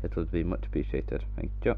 it'll be much appreciated. Thank you.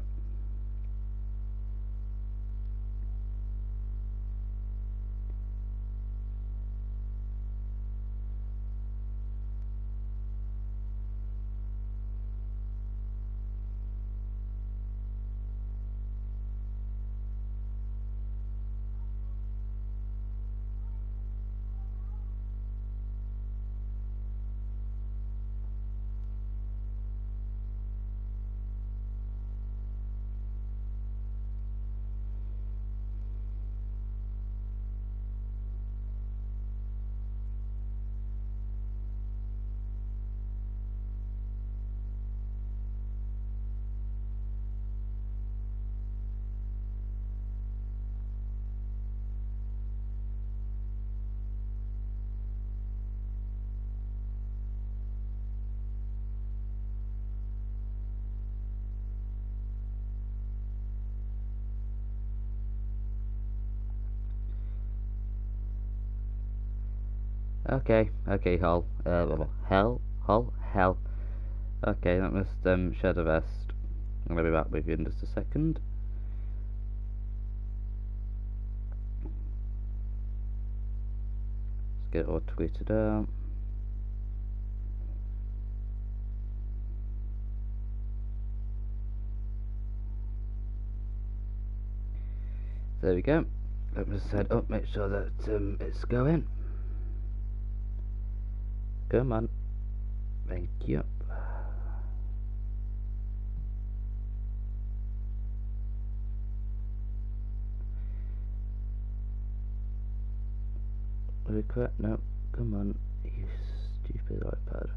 Okay, Hull. Hell. Okay, that must share the rest. I'll be back with you in just a second. Let's get it all tweeted out. There we go. Let me set up, make sure that it's going. Come on. Thank you. Crap, no, come on, you stupid iPad.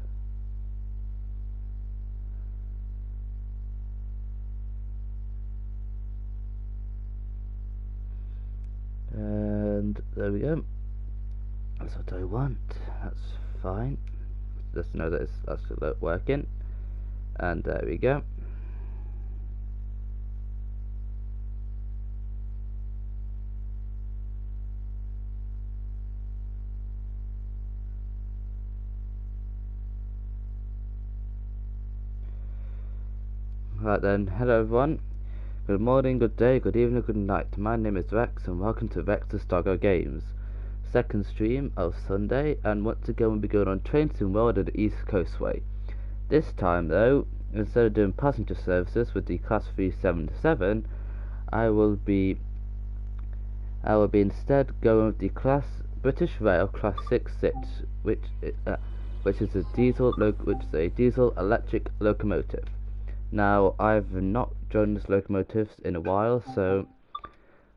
And there we go. That's what I want. That's fine. Just know that it's actually working. And there we go. Right then, hello everyone. Good morning, good day, good evening, good night. My name is Rex and welcome to Rex's Dogo Games. Second stream of Sunday, and once again we'll be going on Train-Sim World at the East Costway. This time though, instead of doing passenger services with the Class 377, I will be instead going with the British Rail Class 66, which is a diesel electric locomotive. Now, I've not joined this locomotive in a while, so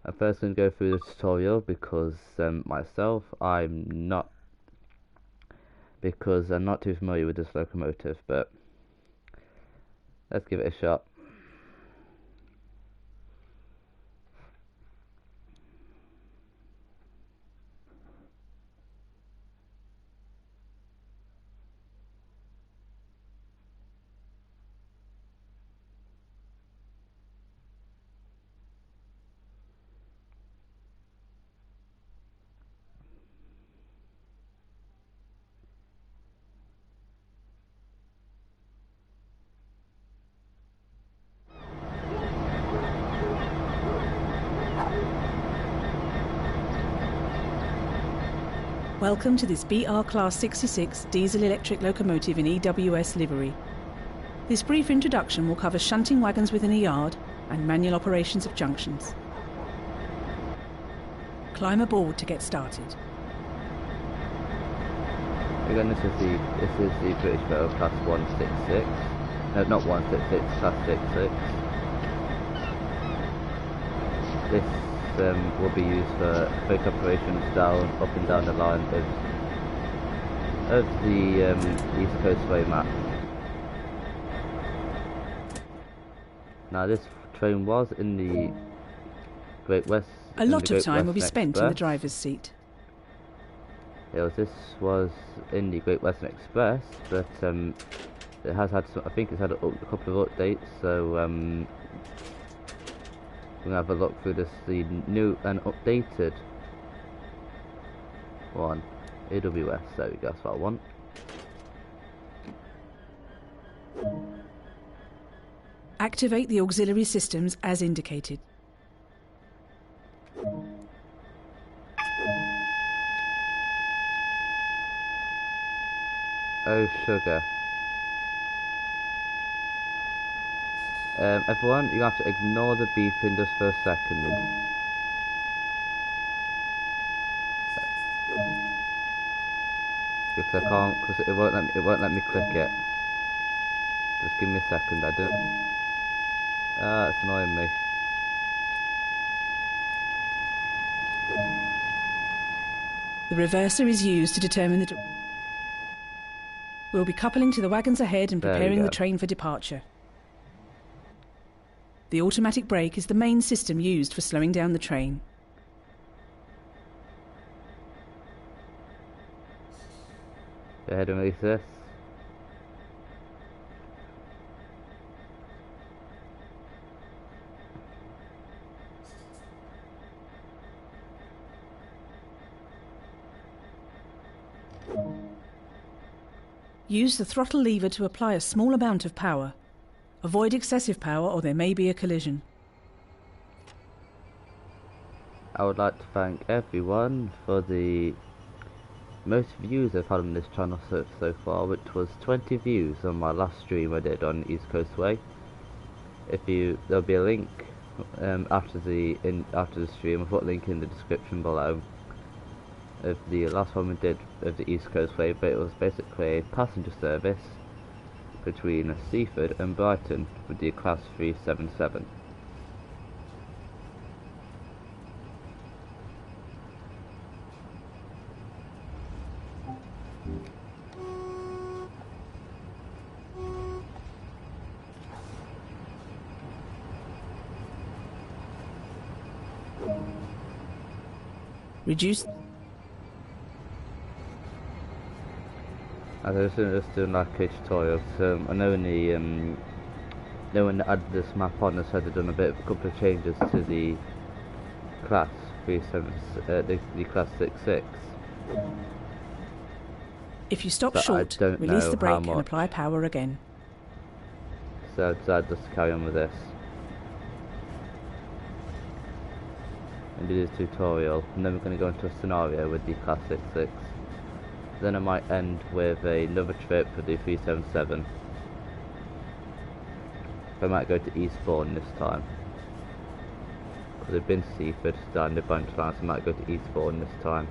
I'm first going to go through the tutorial because myself, I'm not too familiar with this locomotive, but let's give it a shot. Welcome to this BR Class 66 diesel-electric locomotive in EWS livery. This brief introduction will cover shunting wagons within a yard and manual operations of junctions. Climb aboard to get started. Again, this is the British Rail Class 166. No, not 166, Class 66. This will be used for quick operations up and down the line of the East Coastway map. Now, this train was in the Great West. A lot of time will be spent in the driver's seat. This was in the Great Western Express, but it has had some, I think it's had a couple of updates, so we'll have a look through this, the new and updated one. AWS, there we go, that's what I want. Activate the auxiliary systems as indicated. Oh, sugar. Everyone, you have to ignore the beeping just for a second. Because I can't, because it won't let me click it. Just give me a second. I don't. Ah, it's annoying me. The reverser is used to determine the... We'll be coupling to the wagons ahead and preparing the train for departure. The automatic brake is the main system used for slowing down the train. Go ahead and release this. Use the throttle lever to apply a small amount of power. Avoid excessive power or there may be a collision. I would like to thank everyone for the most views I've had on this channel so far, which was 20 views on my last stream I did on East Costway. There'll be a link after the stream. I'll put a link in the description below of the last one we did of the East Costway, but it was basically a passenger service between Seaford and Brighton with the Class 377. Reduce... I was just doing like a tutorial. So I know when they added this map on, they said they've done a couple of changes to the class 37, the class 66. If you stop short, release the brake and apply power again. So I decided just to carry on with this and do this tutorial, and then we're going to go into a scenario with the class 66. Then I might end with another trip with the 377. I might go to Eastbourne this time, because I've been to Seaford, starting a bunch of times. I might go to Eastbourne this time.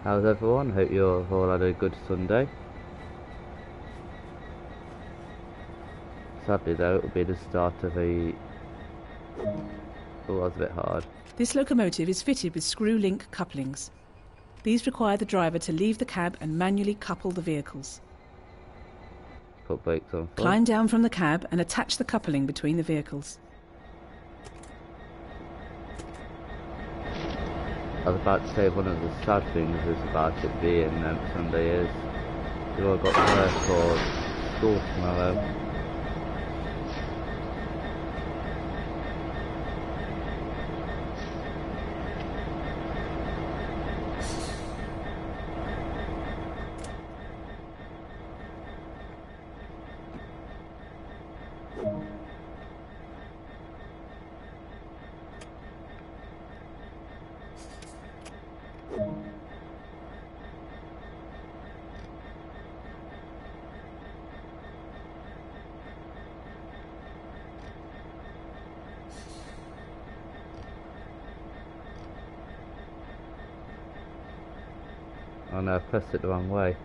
How's everyone? Hope you've all had a good Sunday. Sadly though, it'll be the start of a... Oh, that was a bit hard. This locomotive is fitted with screw-link couplings. These require the driver to leave the cab and manually couple the vehicles. Put brakes on. Climb down from the cab and attach the coupling between the vehicles. I was about to say one of the sad things is about it being Sunday is we've all got work for school tomorrow. Oh no, I pressed it the wrong way.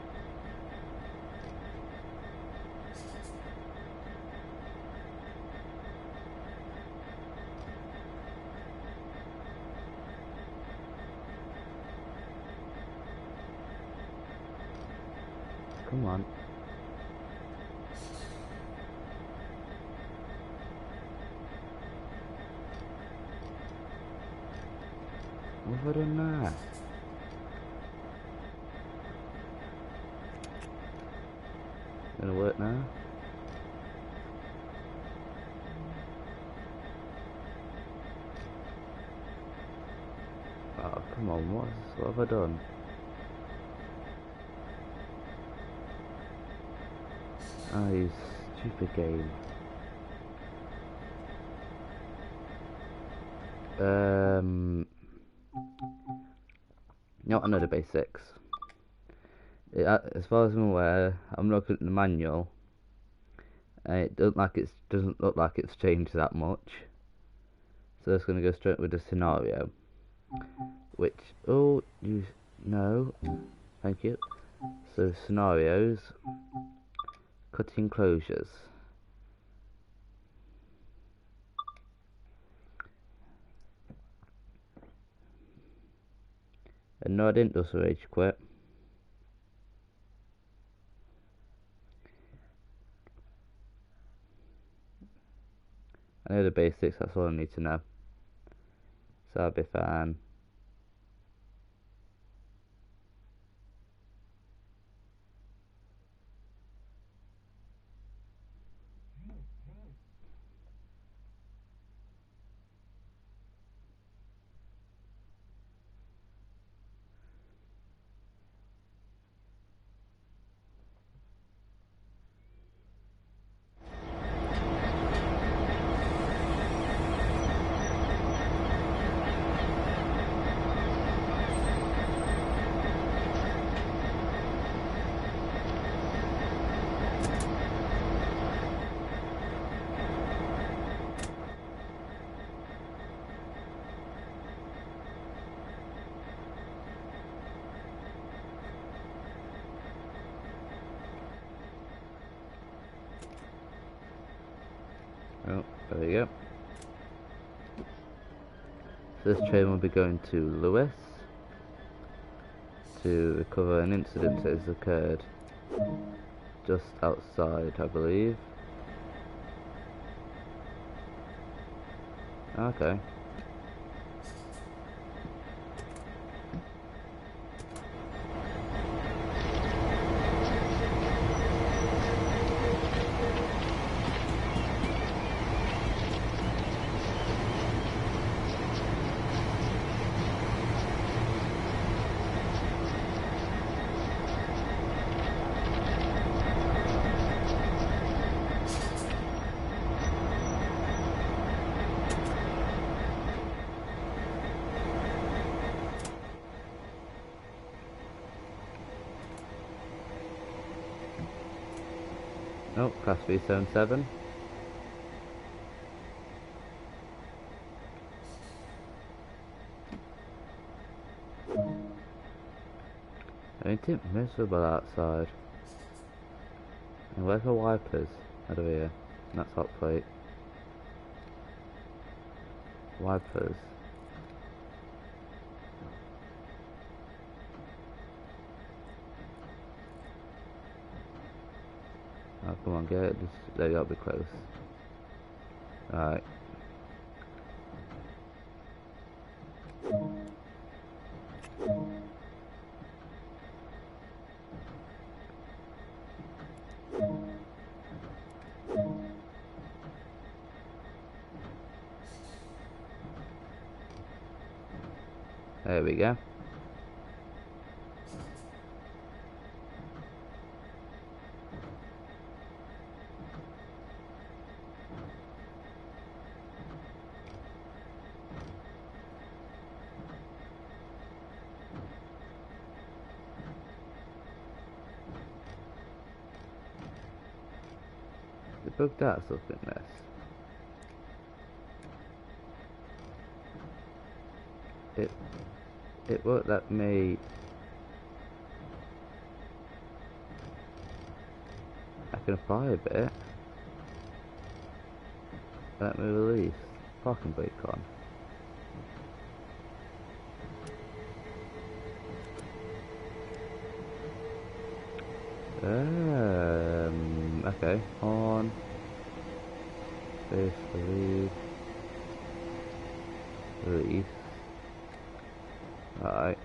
come on. What have I done now? Gonna work now? Oh, come on, what have I done? Oh, you stupid game. Not another basics. As far as I'm aware, I'm looking at the manual, and it doesn't look like it's changed that much. So it's going to go straight with the scenario, which no, thank you. So scenarios, cutting closures. And no, I didn't just rage quit. I know the basics, that's all I need to know. So I'll be fine. Oh, there we go. So this train will be going to Lewis to recover an incident that has occurred just outside, I believe. Okay. Oh, class 377. Ain't it miserable outside? And where's the wipers? Out of here. That's hot plate. Wipers. Oh, come on, get it. There you gotta be close. Alright. There we go. They bugged out something in this. It won't let me. I can apply a bit. Let me release. Parking brake on. Okay. On. Space, release. Release. Alright.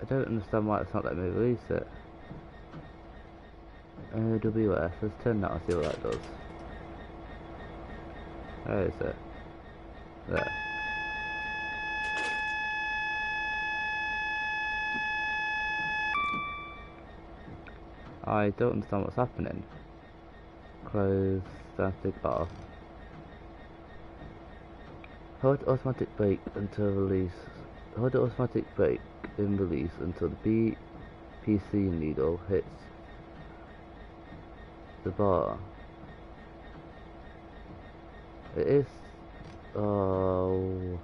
I don't understand why it's not letting me release it. WS, let's turn that and see what that does. Where is it? There. I don't understand what's happening. Close, static off. Hold automatic brake until release. Hold the automatic brake in release until the PC needle hits the bar. It is. Oh,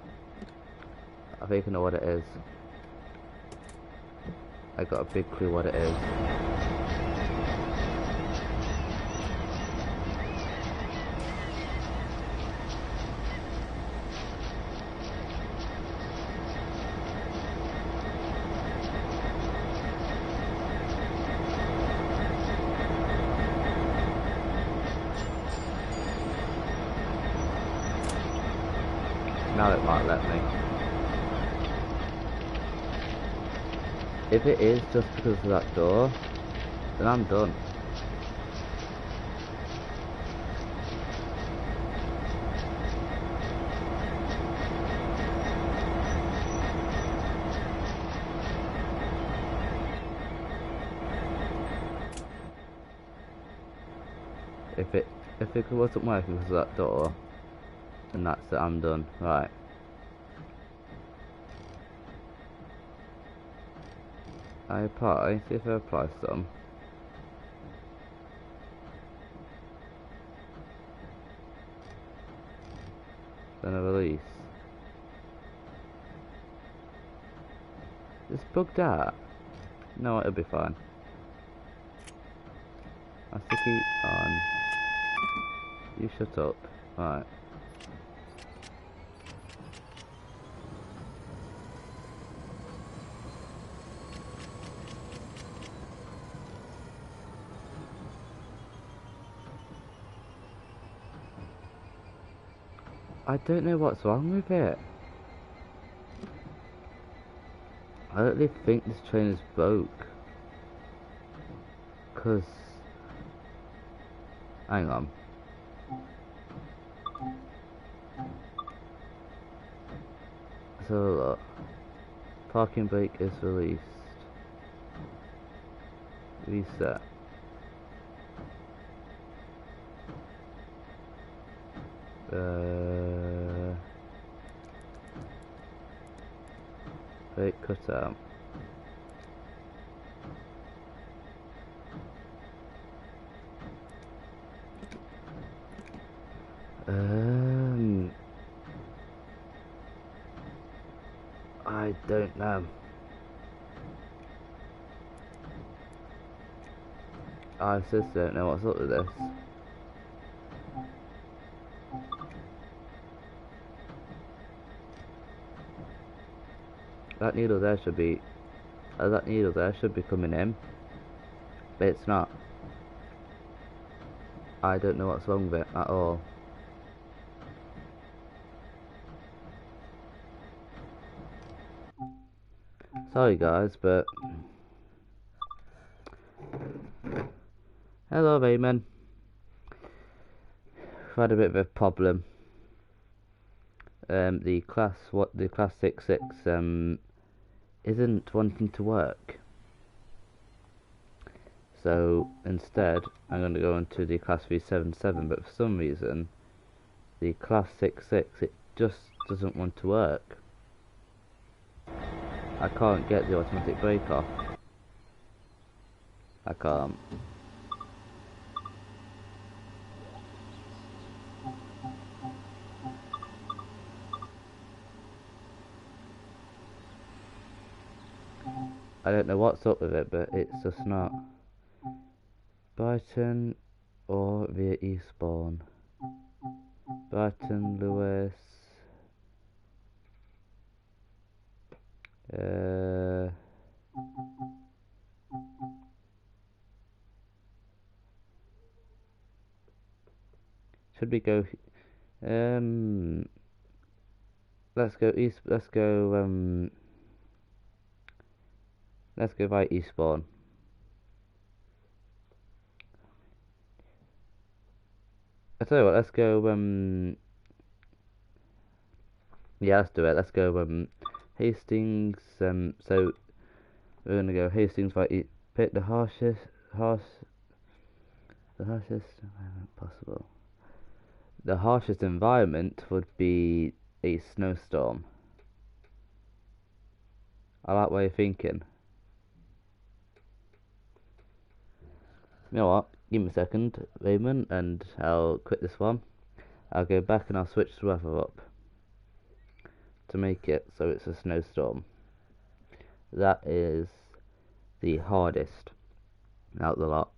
I think I know what it is. I got a big clue what it is. Now it might let me. If it is just because of that door, then I'm done. If it wasn't working because of that door, then that's it, I'm done. Right. I apply, see if I apply some. Then I release. It's bugged out. No, it'll be fine. I'll sticky on. You shut up. Right. I don't know what's wrong with it. I don't really think this train is broke. Cause... hang on. So look. Parking brake is released. Reset. Brake cut out. I don't know. I just don't know what's up with this. That needle there should be... that needle there should be coming in. But it's not. I don't know what's wrong with it at all. Sorry guys, but... hello Raymond. We've had a bit of a problem. The class 66 isn't wanting to work. So instead I'm going to go into the class 377, but for some reason the class 66 it just doesn't want to work. I can't get the automatic brake off. I can't. I don't know what's up with it, but it's just not. Brighton or via Eastbourne. Brighton, Lewis. Uh, should we go? Let's go east. Let's go by Eastbourne. I tell you what. Let's go. Yeah, let's do it. Let's go. Hastings. So we're gonna go Hastings by pick the harshest environment possible. The harshest environment would be a snowstorm. I like what you're thinking. You know what? Give me a second, Raymond, and I'll quit this one. I'll go back and I'll switch the weather up to make it so it's a snowstorm. That is the hardest out of the lot.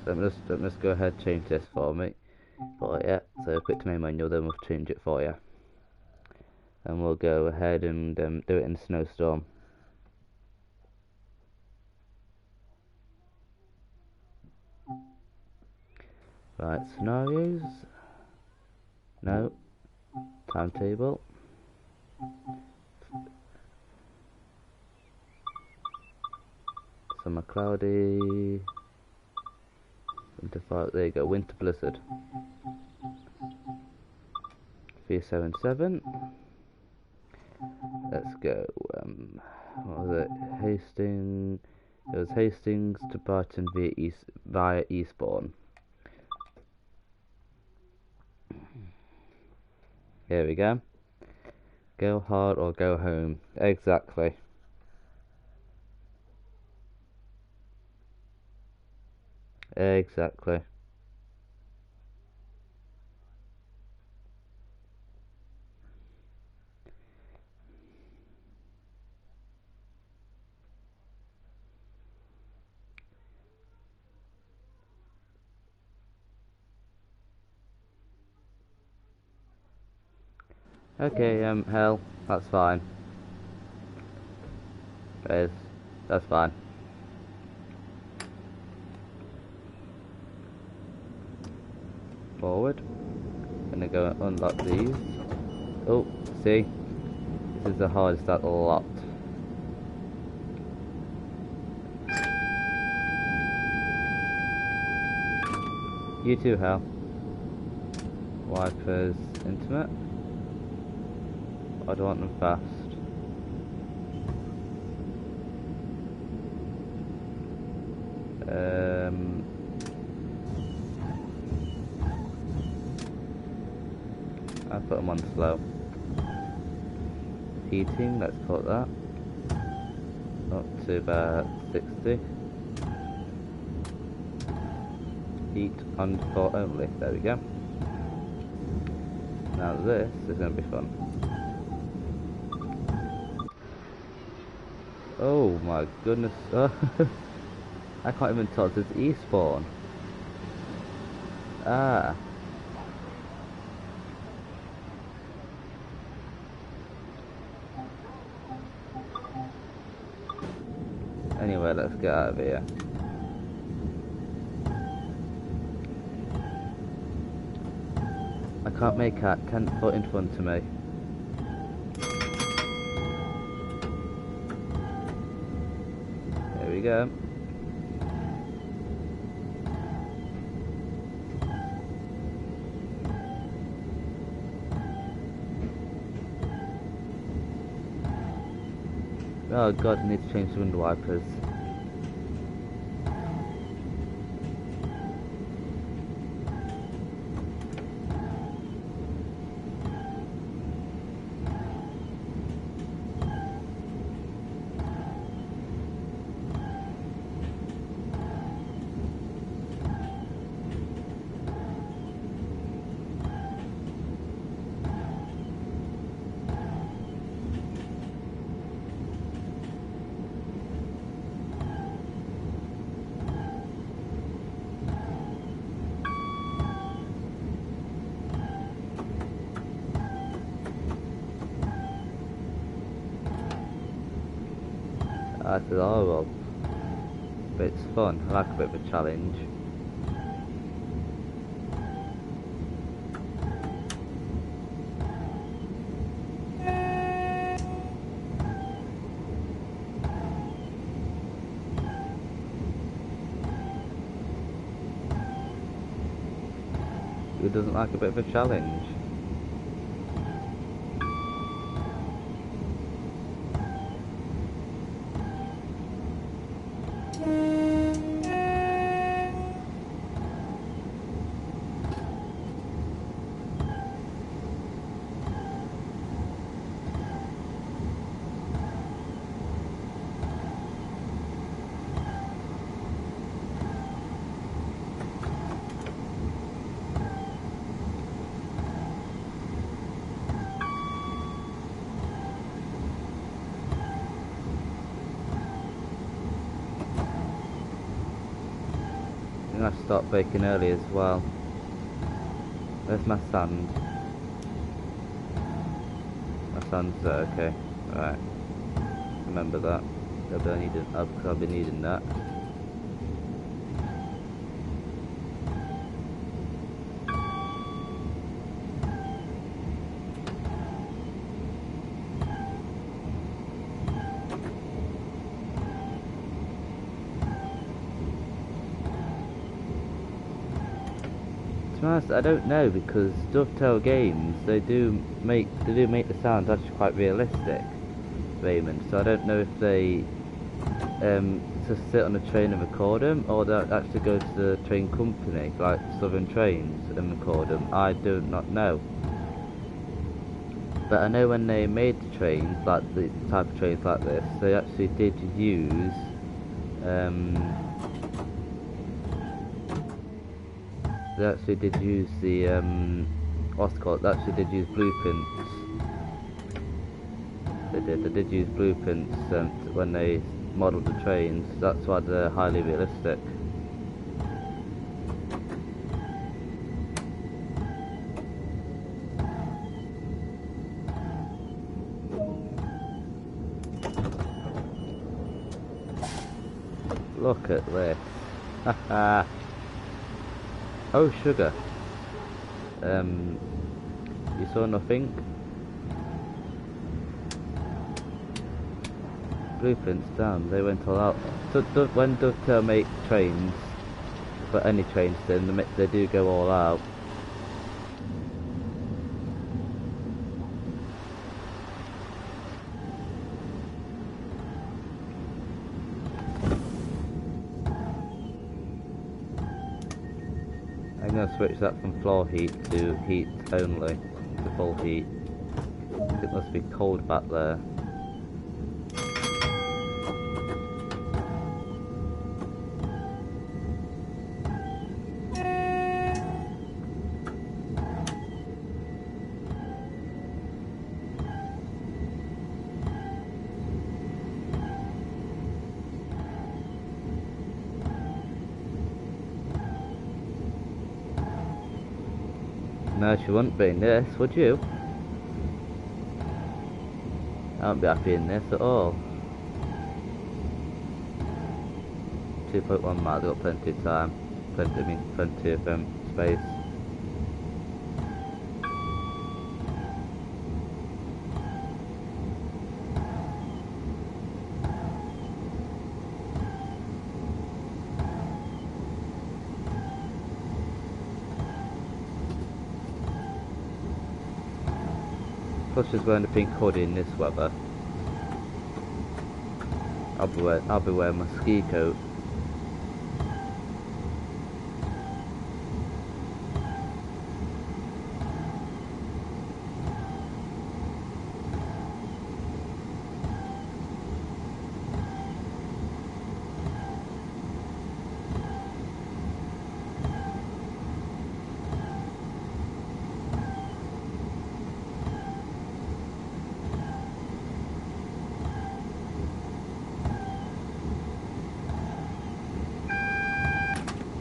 So let's go ahead and change this for me. So quick to main menu, then we'll change it for you. And we'll go ahead and do it in a snowstorm. Right, scenarios. No. Timetable. Summer cloudy. Winter fire. There you go. Winter blizzard. 377. Let's go. What was it? Hastings. It was Hastings to Barton via Eastbourne. Here we go. Go hard or go home. Exactly. Exactly. Okay, hell, that's fine. That's fine. Forward. Gonna go and unlock these. Oh, see? This is the hardest out of the lot. You too, Hal. Wipers intimate. I don't want them fast. I put them on slow. Heating, let's put that up to about 60. Heat on 4 only. There we go. Now this is going to be fun. Oh my goodness. I can't even tell it's Eastbourne. Ah. Anyway, let's get out of here. I can't make out 10 foot in front of me. There we go. Oh god, I need to change the window wipers. That is horrible. But it's fun. I like a bit of a challenge. Who doesn't like a bit of a challenge? I'm gonna have to start braking early as well. Where's my sand? My sand's there, okay. Right. Remember that. I'll be needing that. To be honest, I don't know, because Dovetail Games, they do make the sounds actually quite realistic, Raymond. So I don't know if they just sit on a train and record them, or they actually go to the train company like Southern Trains and record them. I do not know. But I know when they made the trains, like the type of trains like this, they actually did use the what's it called? They actually did use blueprints. They did use blueprints when they modelled the trains. That's why they're highly realistic. Look at this. Haha. Oh, sugar. You saw nothing? Blueprints down, they went all out. So when Dovetail make trains, but any trains then, they do go all out. I'm going to switch that from floor heat to heat only, to full heat. It must be cold back there. No, she wouldn't be in this, would you? I wouldn't be happy in this at all. 2.1 miles, I've got plenty of time. Plenty of space. Plus she's wearing a pink hoodie in this weather. I'll be wearing my ski coat.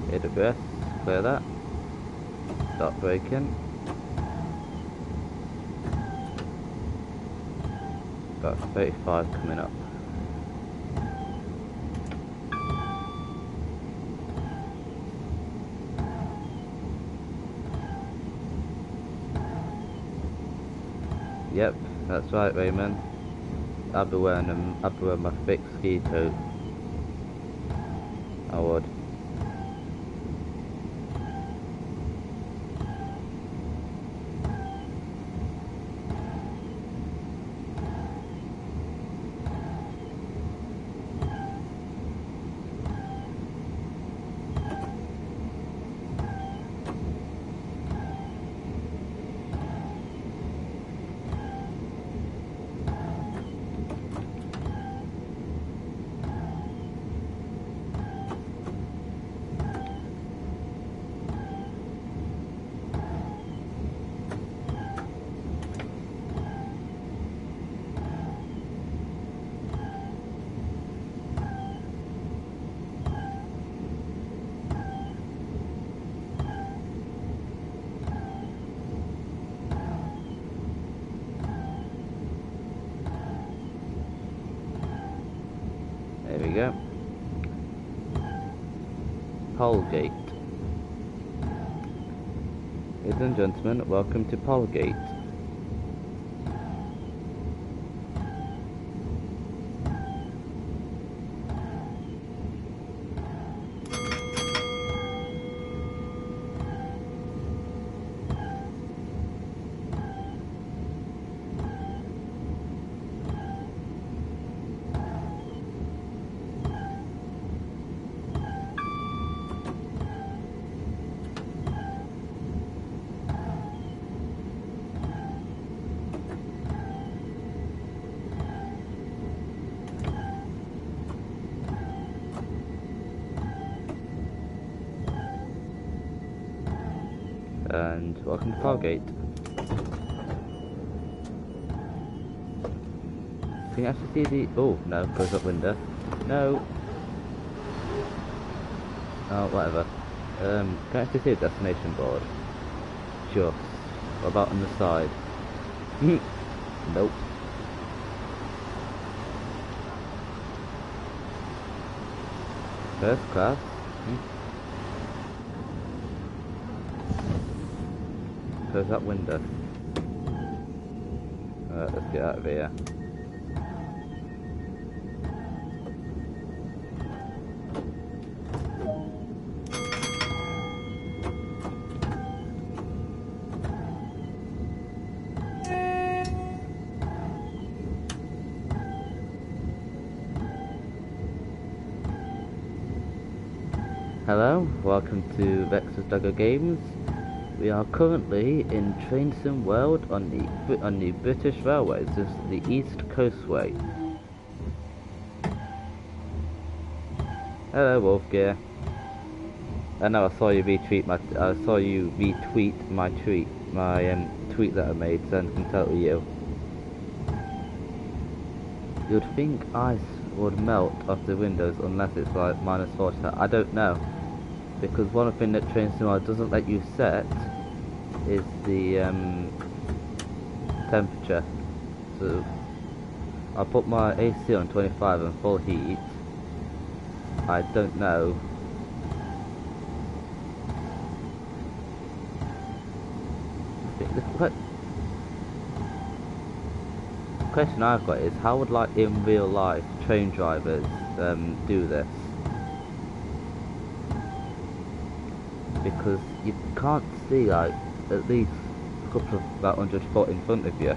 AWS, clear that. Start braking. About 35 coming up. Yep, that's right, Raymond. I'll be wearing my thick ski coat. I would. There we go. Polegate. Ladies and gentlemen, welcome to Polegate. And welcome to Polegate. Can you actually see the... Oh, no, close up window. No! Oh, whatever. Can you actually see the destination board? Just. What about on the side? Nope. First class? Close that window. Alright, let's get out of here. Hello, welcome to Vex's Dogo Games. We are currently in TRANS-PENNINE World on the British Railways. This is the East Costway. Hello, Wolfgear. I know I saw you retweet my tweet that I made, so I can tell you. You'd think ice would melt off the windows unless it's like -40. I don't know. Because one thing that TRANS-PENNINE doesn't let you set is the temperature. So I'll put my AC on 25 and full heat. I don't know. The question I've got is, how would, like, in real life train drivers do this? Because you can't see, like, at least a couple of about 100 foot in front of you.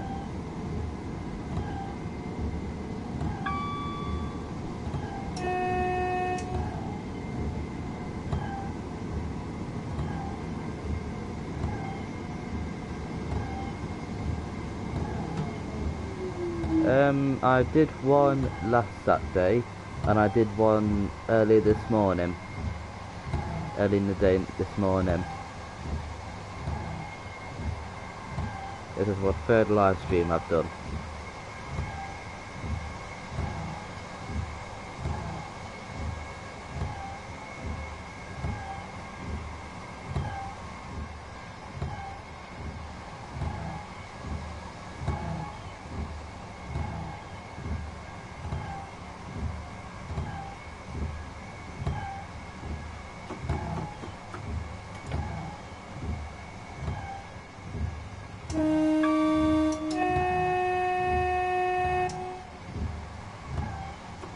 I did one last Saturday, and I did one early in the day this morning. This is my third live stream I've done.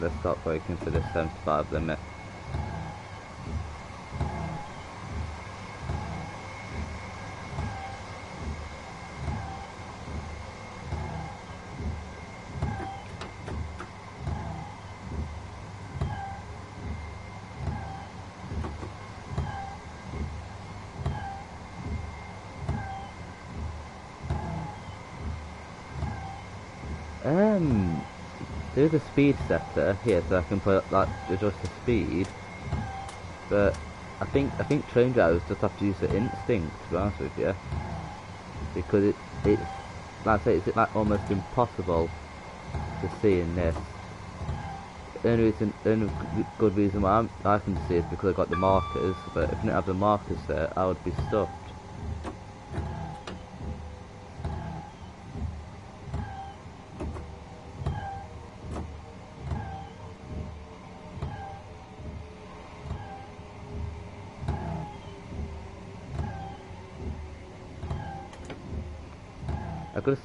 let's start braking for this 75 limit. There's a speed setter here, so I can put like adjust the speed. But I think train drivers just have to use their instinct, to be honest with you, because it's like I say, it's like almost impossible to see in this. The only good reason why I can see is because I've got the markers. But if I didn't have the markers there, I would be stuffed.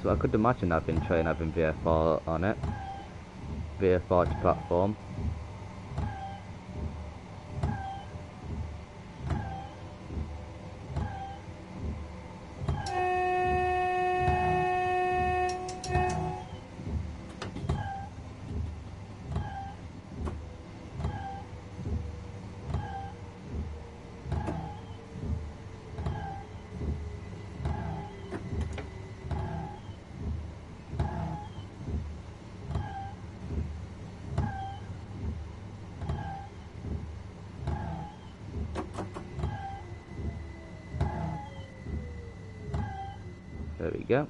I could imagine having train having VFR on it. VFR to platform. There we go.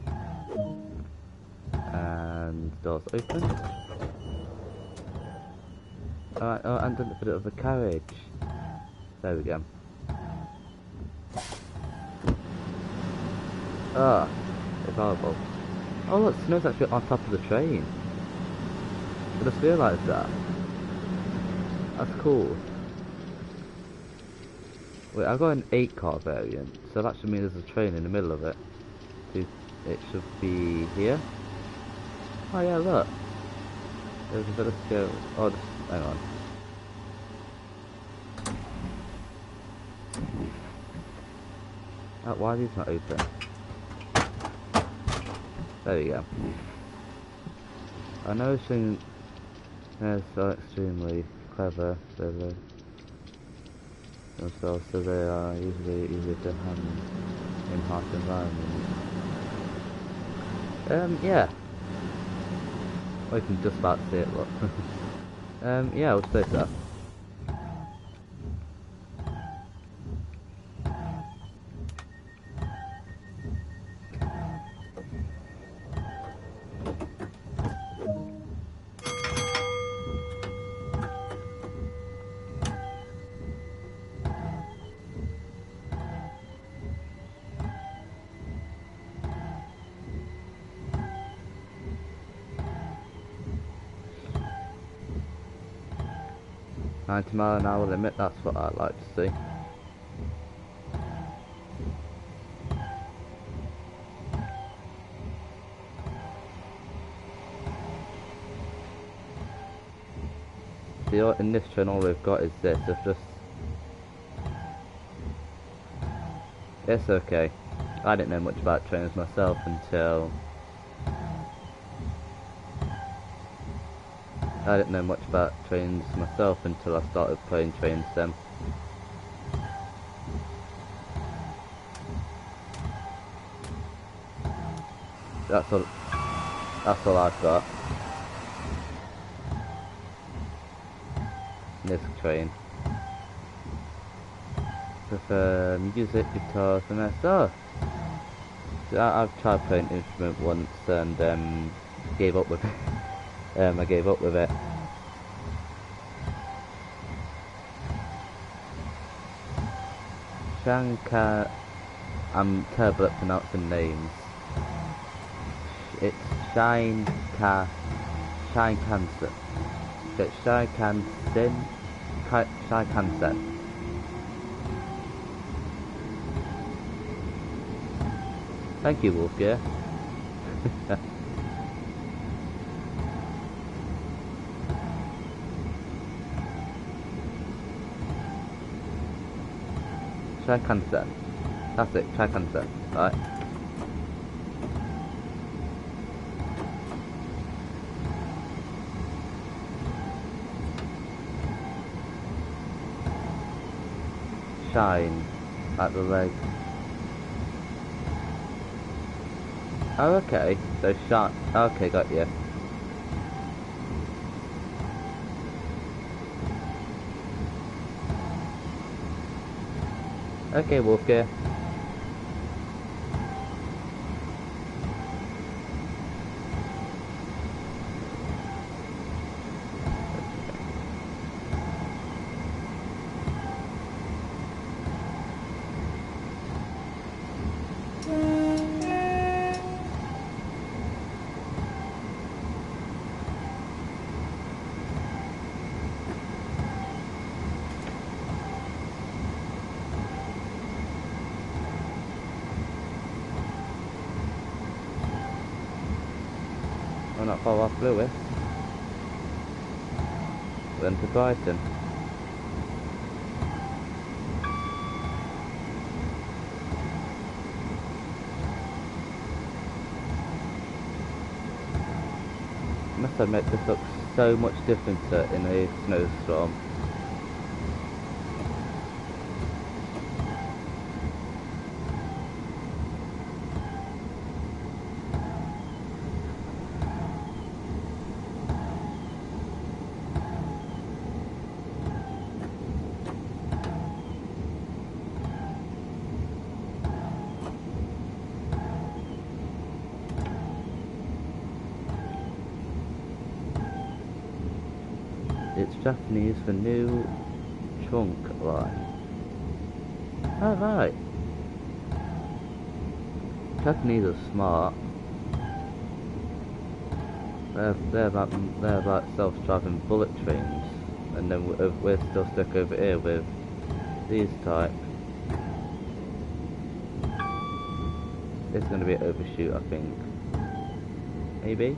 And doors open. Alright, oh, and a bit of a carriage. There we go. Ah, it's horrible. Oh look, snow's actually on top of the train. I just realised that. That's cool. Wait, I've got an 8-car variant, so that should mean there's a train in the middle of it. It should be here. Oh yeah, look. There's a bit of skill. Oh, just hang on. Oh, why are these not open? There we go. I know things are so extremely clever, themselves, so they are usually easier to handle in harsh environments. Yeah. We can just about see it, look. Yeah, we'll say so. £90 mph limit, that's what I'd like to see. See, in this train all we've got is this, it's okay. I didn't know much about trains myself until I started playing Train Sim. That's all I've got. This train. Prefer music, guitar, and that stuff. So I've tried playing an instrument once and gave up with it. I gave up with it. Shankar, I'm terrible at pronouncing names. It's Shinkansen. It's Shinkansen. Thank you, Wolfgear. Trakansen. That's it, Trakansen, right? Shine at the leg. Oh, okay. So shine. Okay, got you. Okay, Wolfgear. We're not far off Lewis. Then to Brighton. I must admit, this looks so much different in a snowstorm. It's Japanese for new trunk line. Oh right. Japanese are smart. They're about self-driving bullet trains, and then we're still stuck over here with these type. It's going to be an overshoot, I think. Maybe.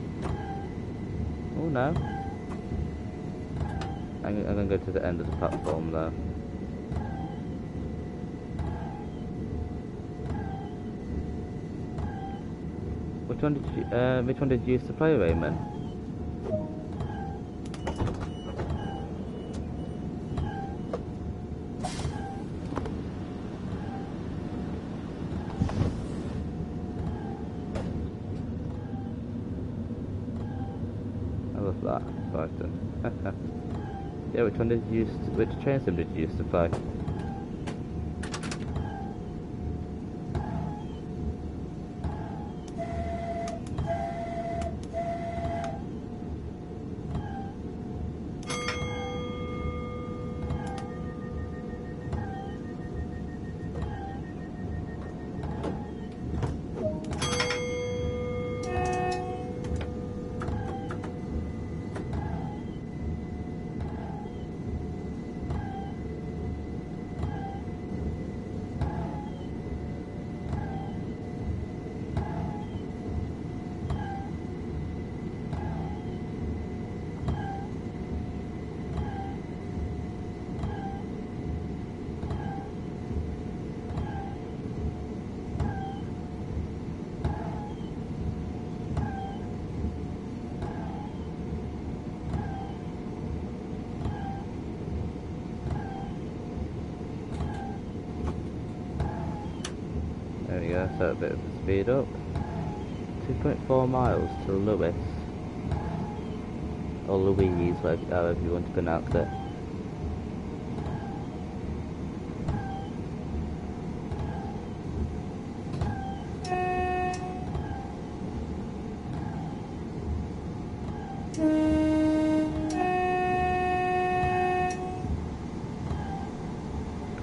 Oh no. I'm going to go to the end of the platform though. Which one did you use to play, Raymond? I love that, Brighton. Yeah, which train sim did you use to play? There we go, so a bit of a speed up. 2.4 miles to Lewis. Or Louise, however you want to pronounce it.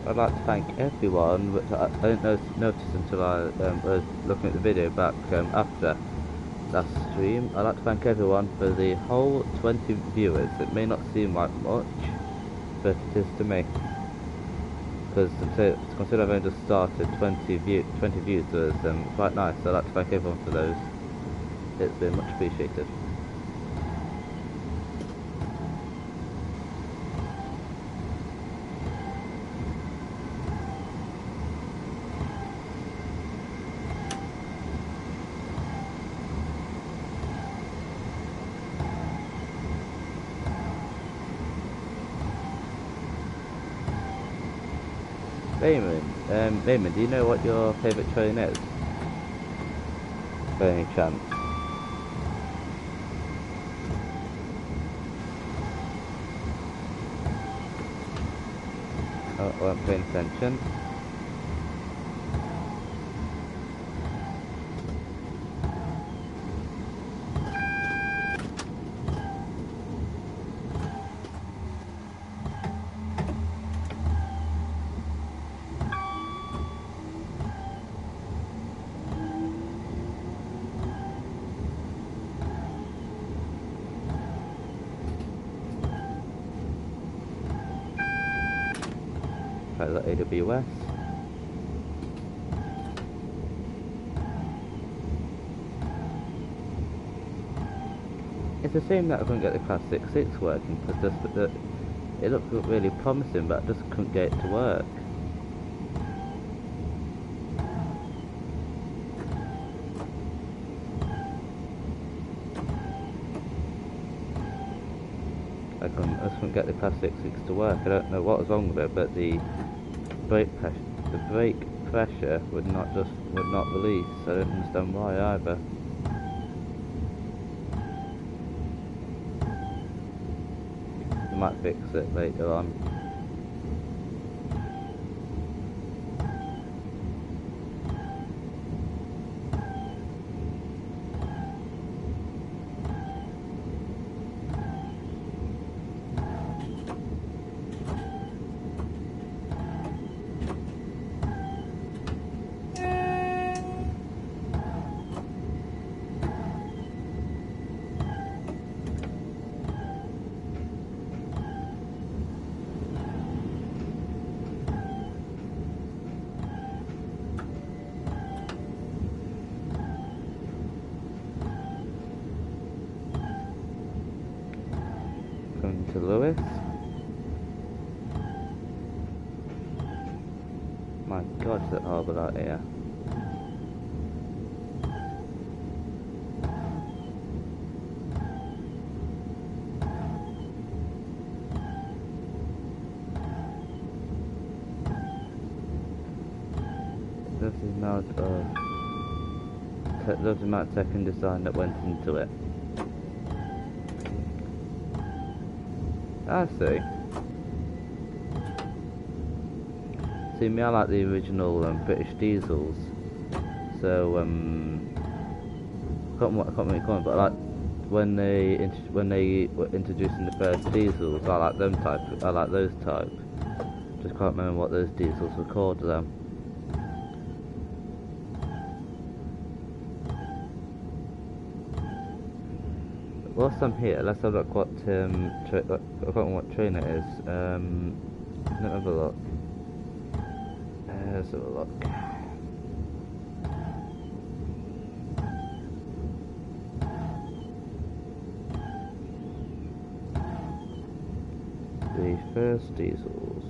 I'd like to thank everyone, which I didn't notice until I was looking at the video back after last stream. I'd like to thank everyone for the whole 20 viewers. It may not seem like much, but it is to me. Because consider I've only just started, 20 views was quite nice. So I'd like to thank everyone for those. It's been much appreciated. Raymond, do you know what your favourite train is? By any chance? Oh, I wasn't paying attention. Try that AWS. It's a shame that I couldn't get the Class 6 working, because it looked really promising, but I just couldn't get it to work. I just couldn't get the Class 6 to work. I don't know what was wrong with it, but the brake pressure would not release. I don't understand why either. I might fix it later on. Going to Lewis. My God, is it horrible out here. There's the amount of tech and design that went into it. I see. See, me, I like the original British diesels. So I can't really call them, but I like when they were introducing the first diesels. I like them type. I like those type. Just can't remember what those diesels were called though. Whilst I'm here, let's have a look what I can't remember what train it is. Let's have a look. Let's have a look. The first diesels.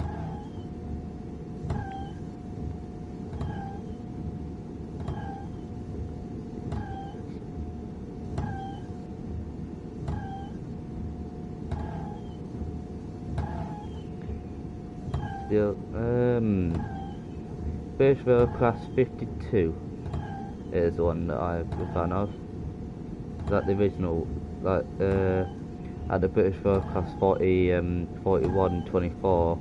Birchville Class 52 is the one that I'm a fan of. Like the original, like at the Birchville Class 40, 41, 24,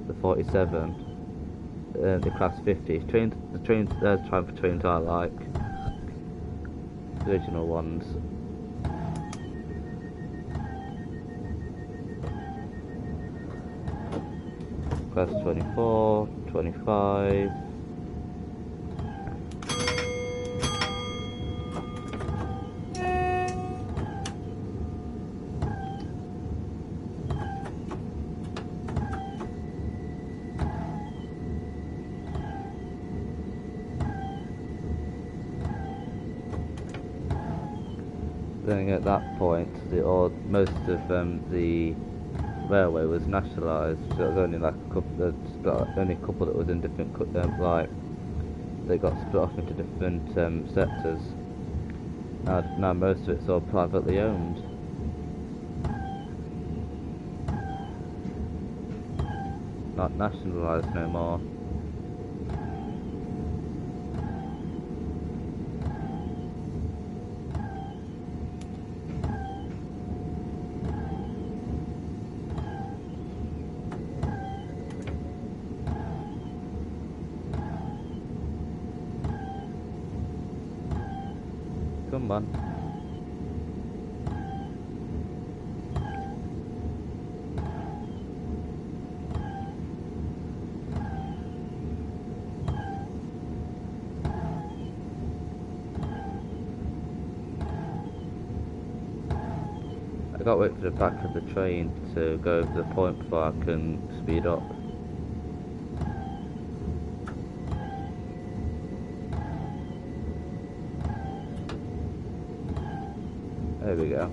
the 47, the Class 50. The type of trains I like. The original ones. Class 24, 25. Then at that point, most of the railway was nationalised, so it was only like a couple that was in different like they got split off into different sectors. Now most of it's all privately owned. not nationalised no more. Come on. I gotta wait for the back of the train to go over the point before I can speed up. There we go.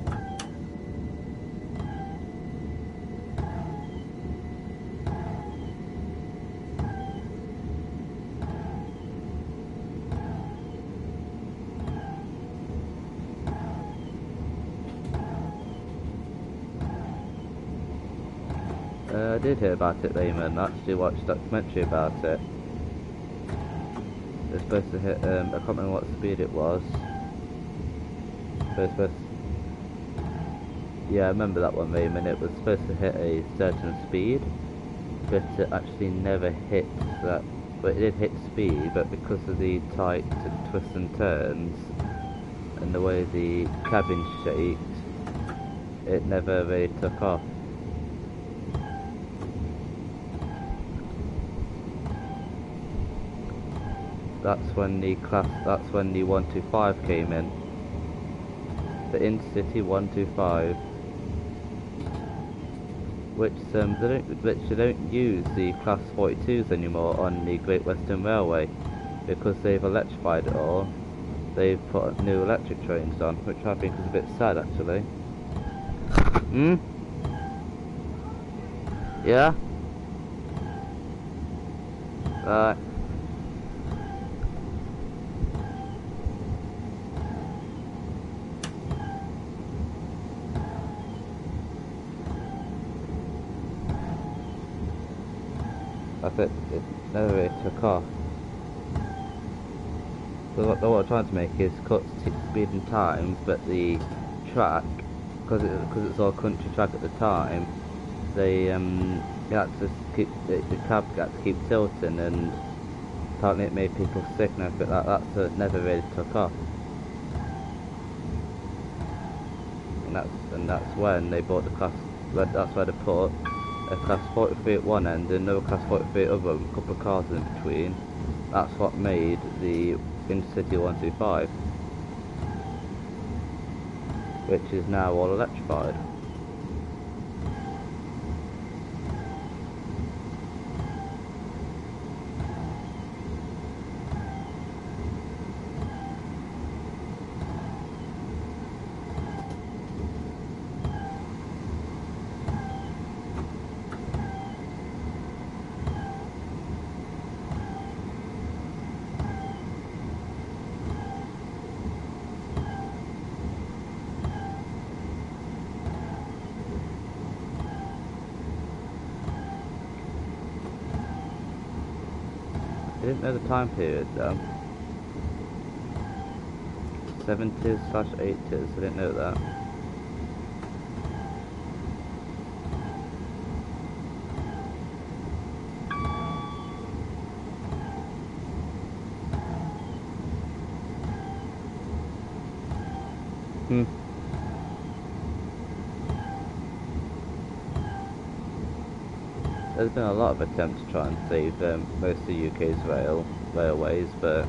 I did hear about it, Raymond. I actually watched a documentary about it. They're supposed to hit, I can't remember what speed it was. They're supposed to, yeah, I remember that one, Raymond. It was supposed to hit a certain speed, but it actually never hit that. But it did hit speed, but because of the tight twists and turns, and the way the cabin shaped, it never really took off. That's when the 125 came in. The Intercity 125, which they don't use the Class 42s anymore on the Great Western Railway because they've electrified it all. They've put new electric trains on, which I think is a bit sad actually. Yeah? Right. That's it, it never really took off. So what I'm trying to make is cut speed and time, but the track, because it's all country track at the time, they had to keep the cab had to keep tilting, and apparently it made people sick and everything like that, so it never really took off. And that's when they bought the class. That's where they put a Class 43 at one end and another Class 43 at the other, a couple of cars in between. That's what made the Intercity 125, which is now all electrified. I didn't know the time period though. 70s/80s, I didn't know that. There's been a lot of attempts to try and save most of the UK's railways, but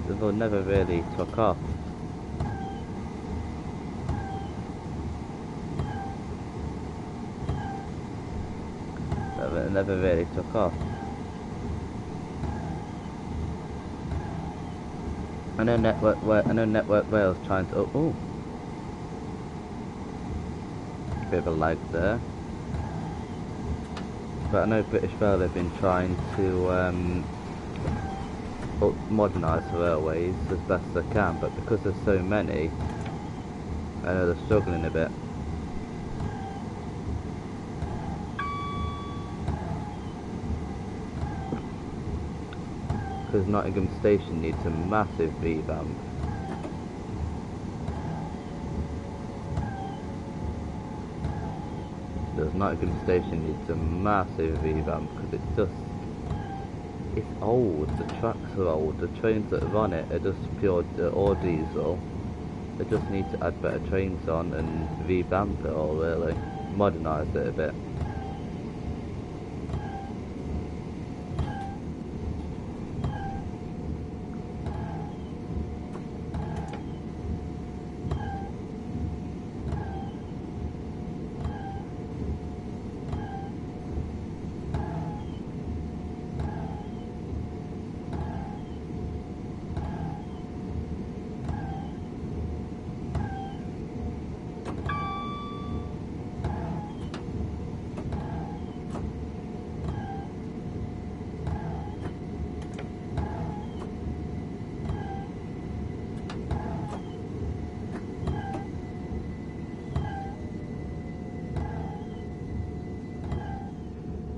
they've never really took off. It never really took off. I know Network Rail's trying to. Oh, bit of a lag there. But I know British Rail have been trying to modernise the railways as best they can, but because there's so many, I know they're struggling a bit. because Nottingham Station needs a massive revamp. Nottingham Station needs a massive revamp because it's old, the tracks are old, the trains that are on it are just pure or diesel. They just need to add better trains on and revamp it all, really. Modernise it a bit.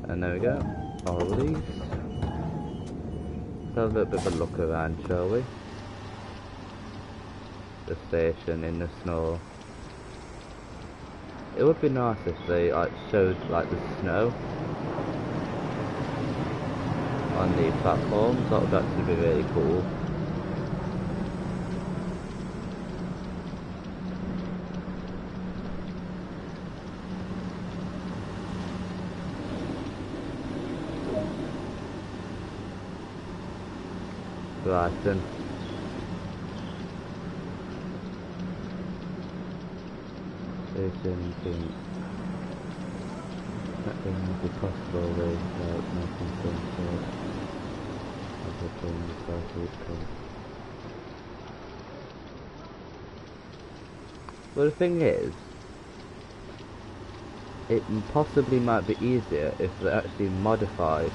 And there we go, all these. Let's have a little bit of a look around, shall we? The station in the snow. It would be nice if they showed the snow on the platforms. That would actually be really cool. Right then. Station King. That thing would be possible without making sense of the train the South East Coast. Well, the thing is, it possibly might be easier if they actually modified,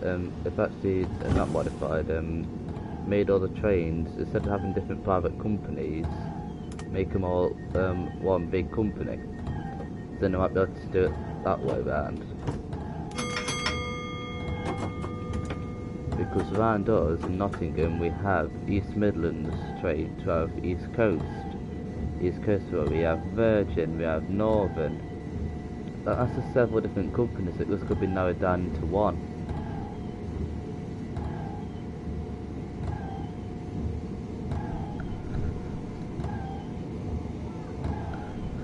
not modified, made all the trains, instead of having different private companies, make them all one big company. Then they might be able to do it that way round. Because around us in Nottingham we have East Midlands trains, we have East Coast Road, we have Virgin, we have Northern. That's just several different companies that just could be narrowed down into one.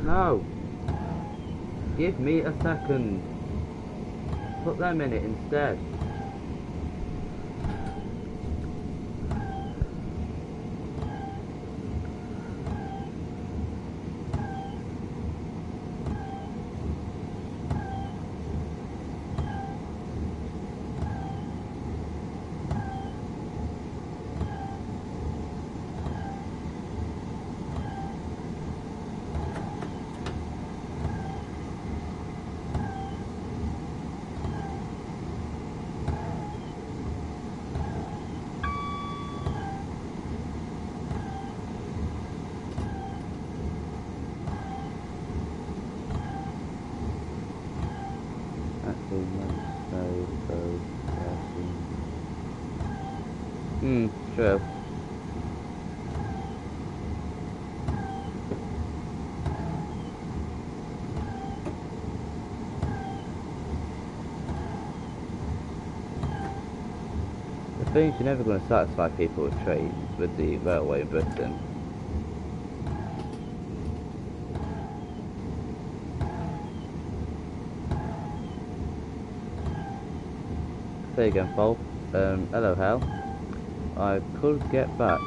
No! Give me a second. Put them in it instead. True. The thing is, you're never going to satisfy people with trains, with the railway in Britain. Say again, Paul. Hello, Hal. I could get back.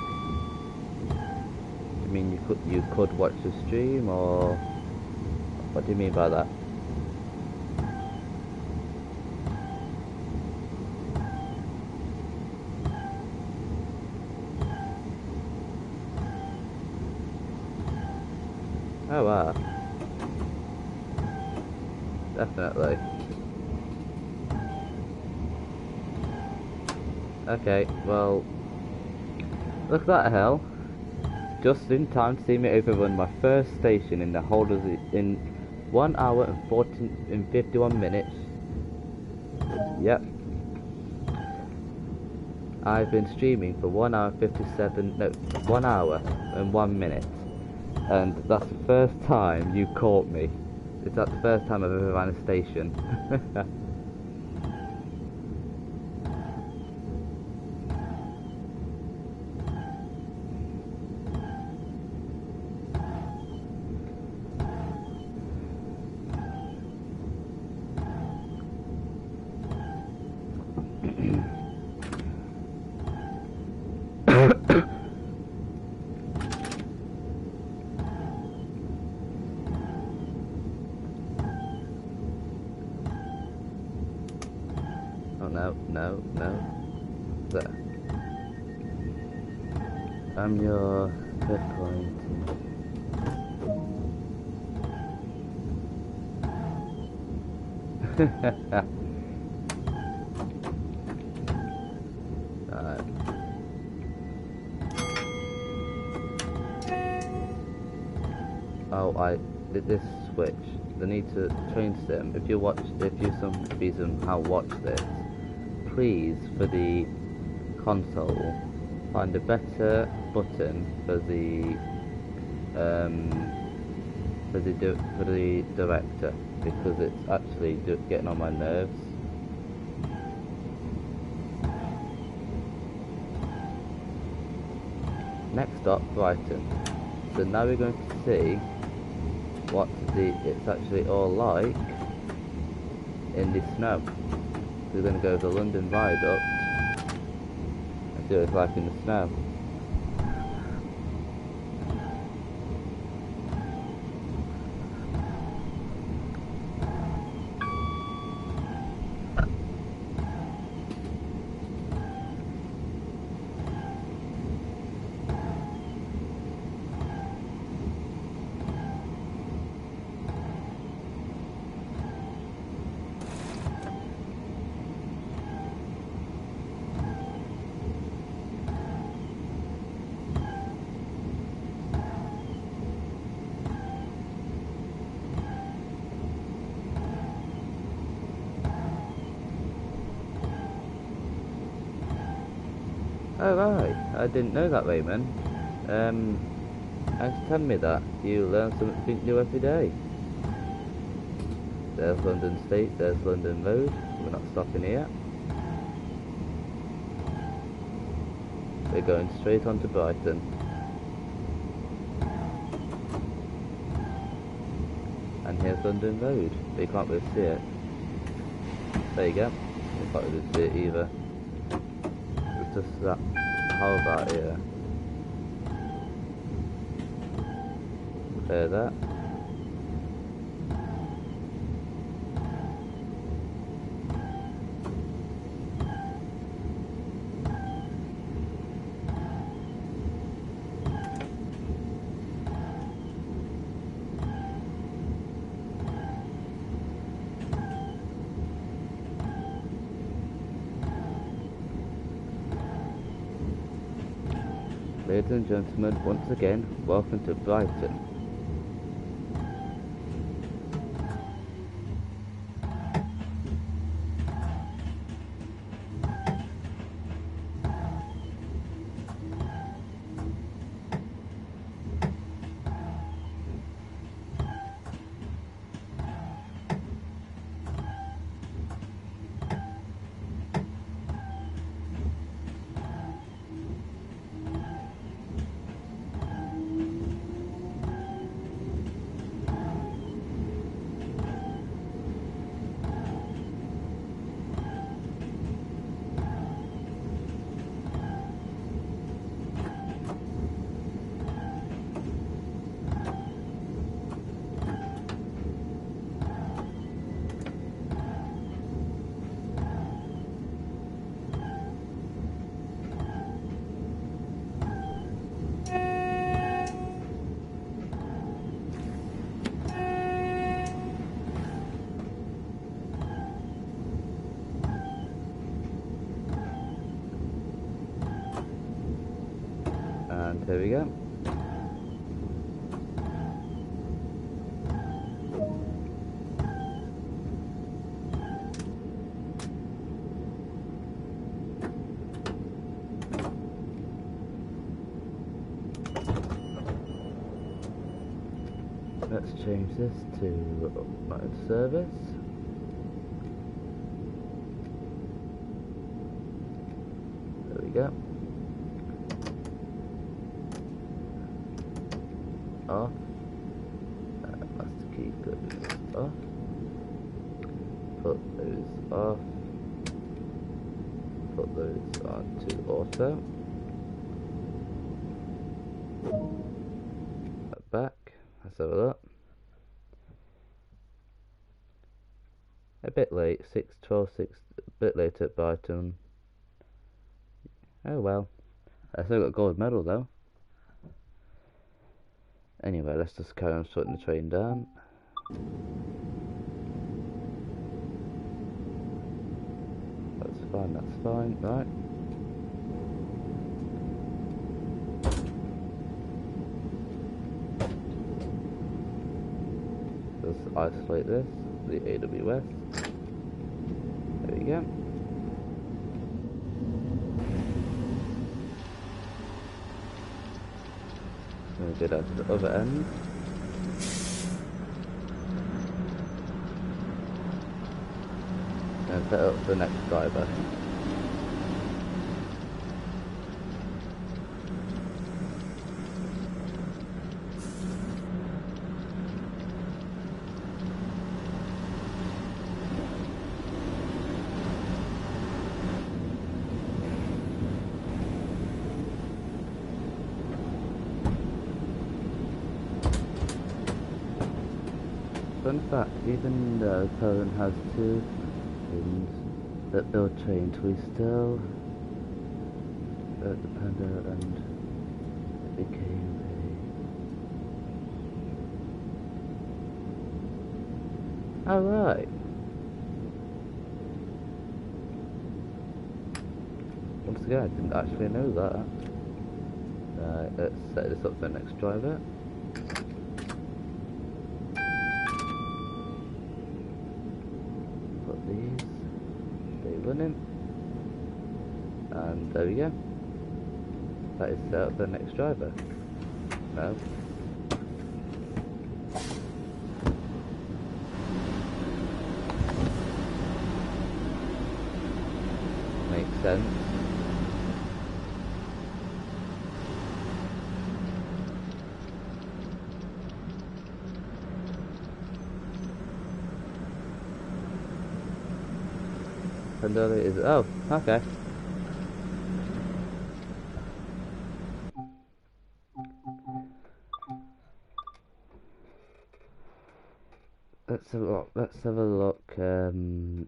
You mean you could watch the stream, or what do you mean by that? Oh wow. Definitely. Okay, well, look at that, Hell. Just in time to see me overrun my first station in the whole of in 1 hour and 51 minutes. Yep. I've been streaming for 1 hour 57, no, 1 hour and 1 minute. And that's the first time you caught me. Is that the first time I've ever ran a station? Oh no, no, no. There. I'm your good point. Alright. Oh, I did this switch. The need to train sim. If you some reason how watch this, please for the console find a better button for the director, because it's actually getting on my nerves. Next stop, Brighton. So now we're going to see what it's actually all like in the snow. We're going to go to the London Viaduct and see what it's like in the snow. Oh right, I didn't know that, Raymond. Thanks for telling me that. You learn something new every day. There's London State, there's London Road. We're not stopping here. We're going straight on to Brighton. And here's London Road, but you can't really see it. There you go. You can't really see it either. It's just that. How about here? Clear that. Ladies and gentlemen, once again, welcome to Brighton. And here we go. change this to not in service. There we go. Off. Master key goes off. Put those off. Put those onto auto. Back. Let's have a look. A bit late. 6:12. A bit late at Brighton. Oh well. I still got a gold medal though. Anyway, let's just carry on shutting the train down. That's fine, right. Just isolate this, the AWS. There we go. Going to go down to the other end. And set up the next driver. Fun fact, even though Poland has two things that build trains, we still dependent, and it became a... Alright. Once again, I didn't actually know that. Right, let's set this up for the next driver. Running, and there we go. That is set up the next driver. No. Makes sense. And there it is. Oh, okay. Let's have a look. Right,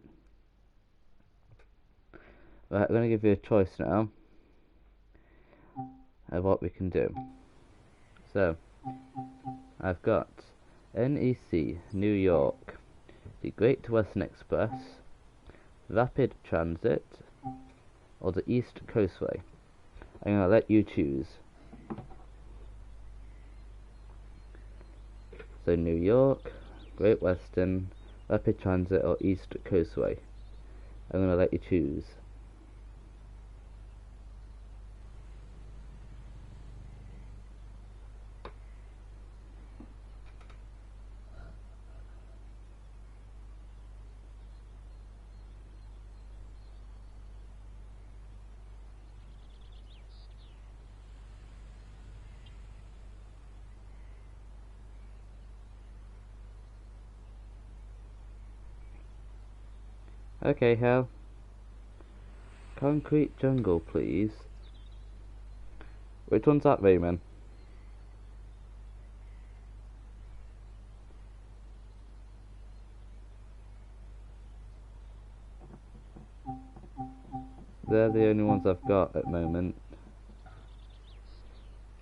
I'm going to give you a choice now of what we can do. So, I've got NEC, New York, the Great Western Express, Rapid Transit, or the East Coastway. I'm going to let you choose. So New York, Great Western, Rapid Transit, or East Coastway. I'm going to let you choose. Okay, Hal. Concrete Jungle, please. Which one's that, Raymond? They're the only ones I've got at the moment.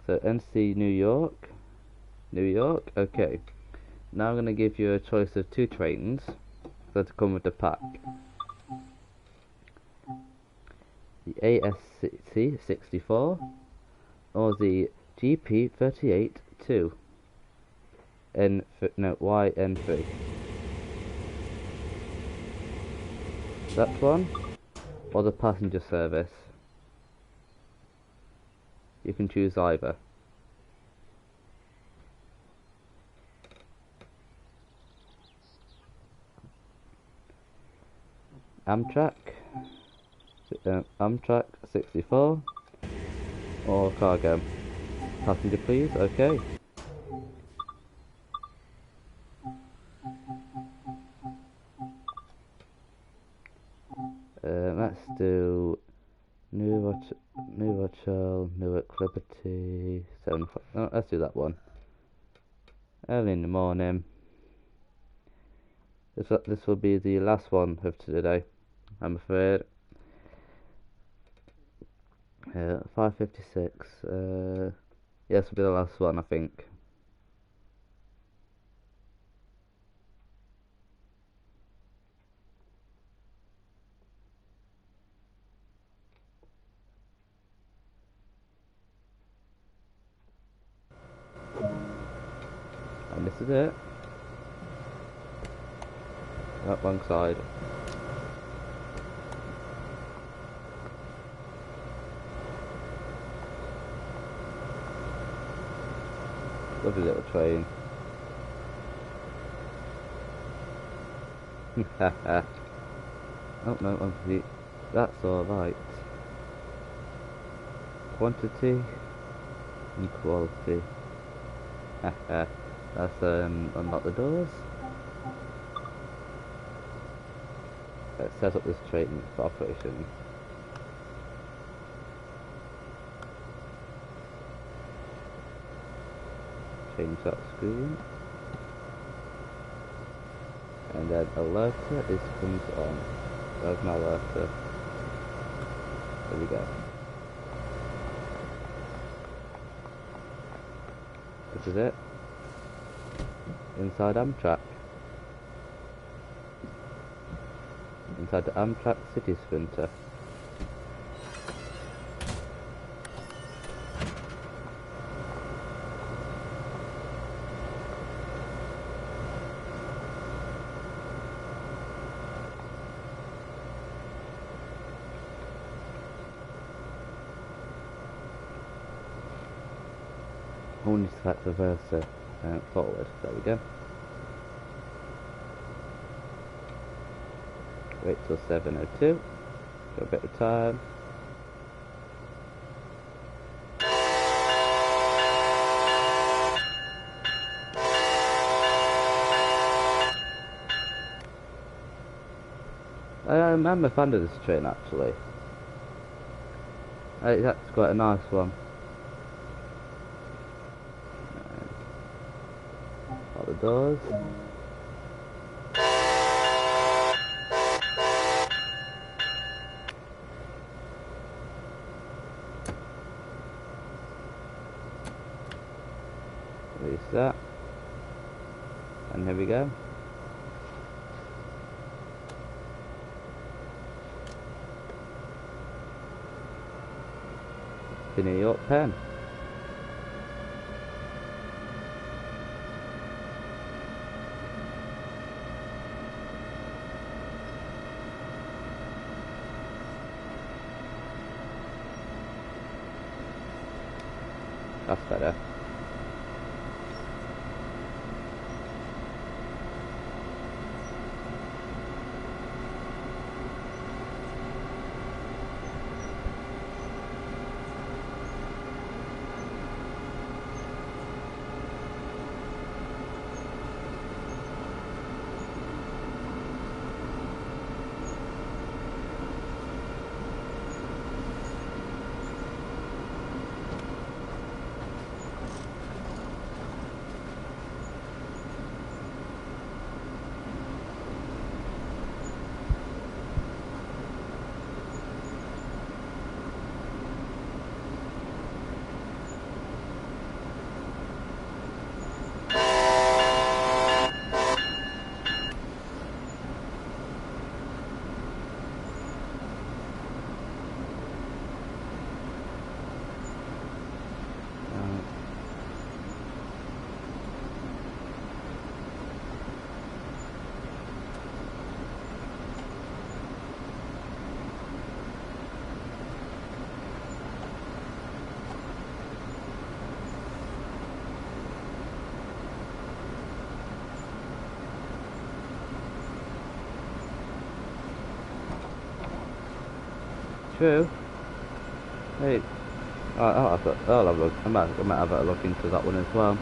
So NC New York. New York, okay. Now I'm going to give you a choice of two trains that come with the pack. The ASC 64 or the GP 38-2 YN3. That one or the passenger service. You can choose either. Amtrak, Amtrak 64, or cargo. Passenger please, okay. Let's do New Rochelle, Newark Liberty, 7 o'clock. No, let's do that one. Early in the morning. This will be the last one of today, I'm afraid. 5:56. Yes, will be the last one, I think. And this is it. Up one side. Lovely little train. Haha. Oh no, obviously that's alright. Quantity and quality. Haha. Let's unlock the doors. Let's set up this train for operation. Change that screen. And then alerter comes on. There's my alerter. There we go. This is it. Inside Amtrak. Inside the Amtrak City Sprinter. Only select reverser forward. There we go. Wait till 7:02. Got a bit of time. I'm a fan of this train actually. That's quite a nice one. Lock the doors. Release that. And here we go. To New York Penn. That's better. True. Hey, I'll have a look. I might have a look into that one as well.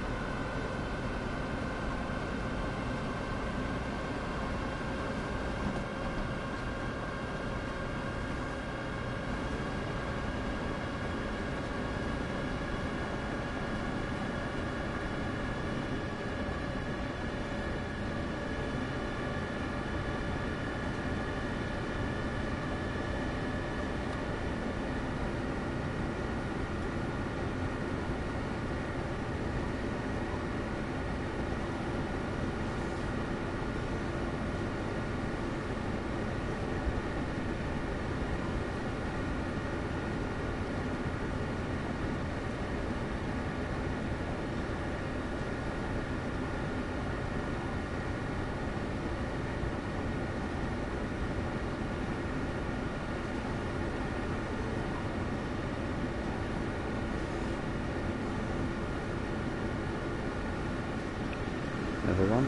Another one.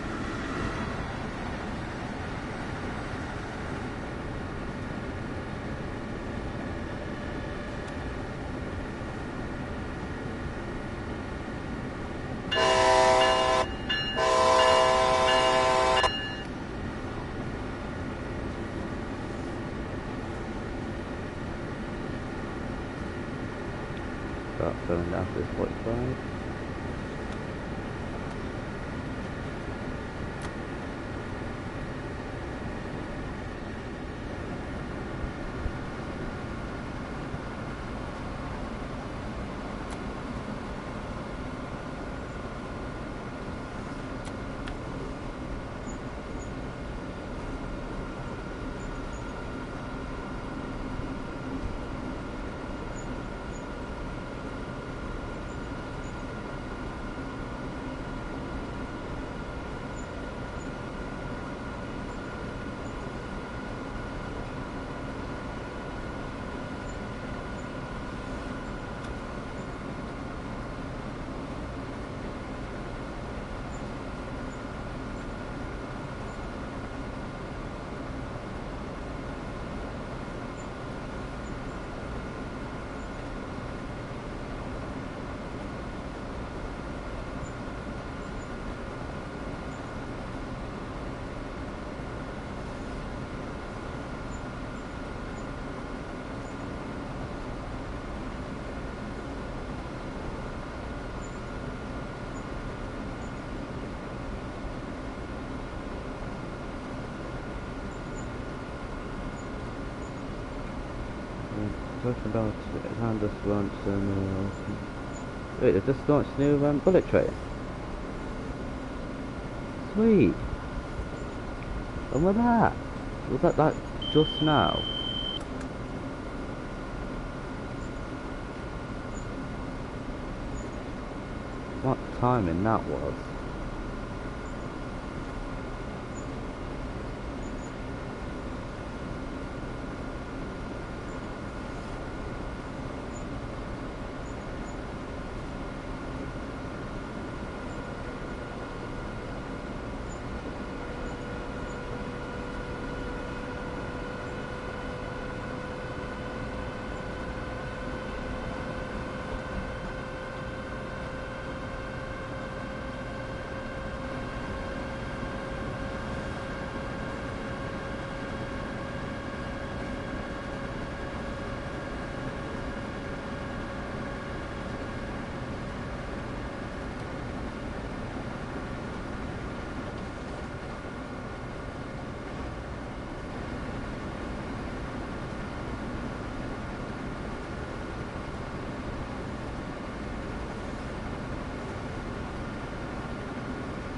Start going down to this 45. Talking about how just launched wait, they just launched a new bullet train. Sweet. And with that, was that just now? What timing that was.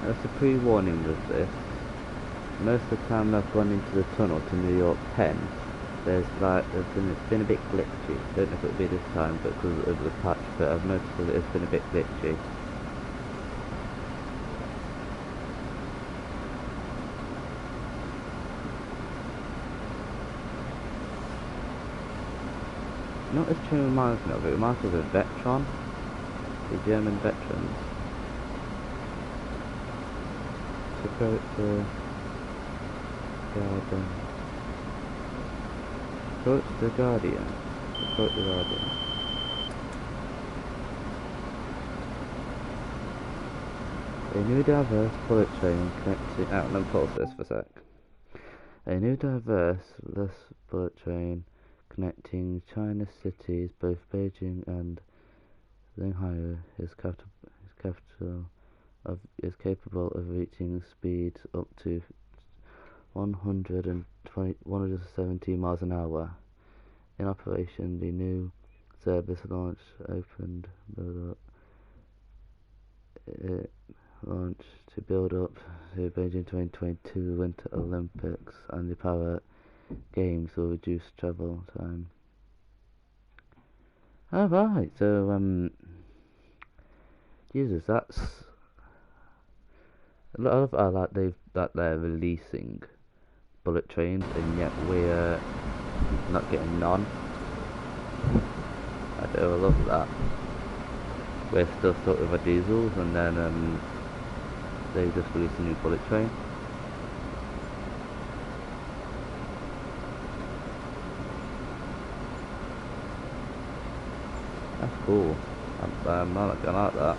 That's a pre-warning with this. Most of the time I've gone into the tunnel to New York Penn, it's been a bit glitchy. Don't know if it'll be this time, but because of the patch, but I've noticed that it's been a bit glitchy. You know what this train reminds me of? It reminds me of a Vectron, the German veterans. To go to garden. Quote the Guardian. Quote the Guardian. A new diverse bullet train connecting... let me pause this for a sec. A new diverse bullet train connecting China's cities, both Beijing and Shanghai, is capable of reaching speeds up to 170 miles an hour. In operation, the new service launched to build up to Beijing 2022 Winter Olympics, and the Para Games will reduce travel time. Alright, so Jesus, that's a lot of that they're releasing bullet trains, and yet we're not getting none. I love that. We're still stuck with our diesels, and then they just released a new bullet train. That's cool. I'm not gonna like that.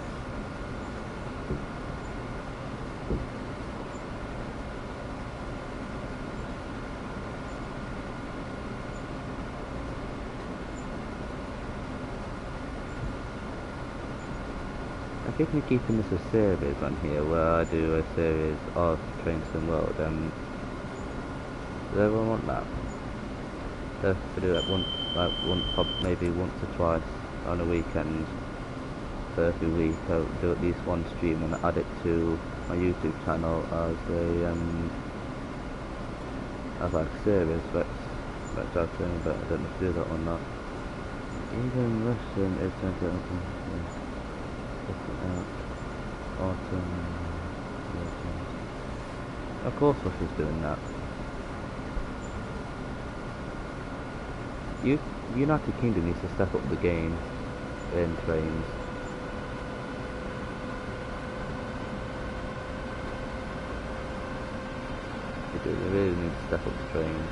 I think we're keeping this a series on here, where I do a series of Train Sim World. Does everyone want that? If we do it maybe once or twice on a weekend, so every week I'll do at least one stream and add it to my YouTube channel as like a series. Let's try to, but I don't know if to do that or not. Even Russian is trying to autumn. Of course Russia's doing that. United Kingdom needs to step up the game in trains. They really need to step up the trains.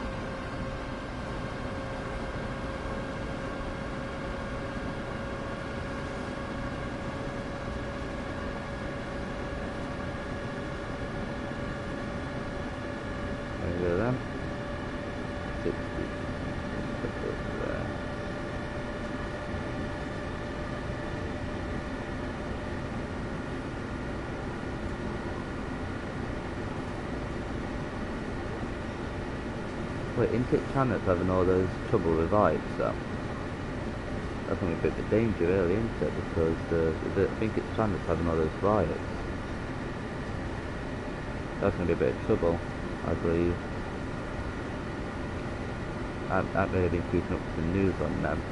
There we go then. 60. Wait, isn't TRANS having all those trouble with lights, so that's going to be a bit of a danger really, isn't it? Because I think it's TRANS having all those riots. That's going to be a bit of trouble, I believe. I haven't really been keeping up with the news on them.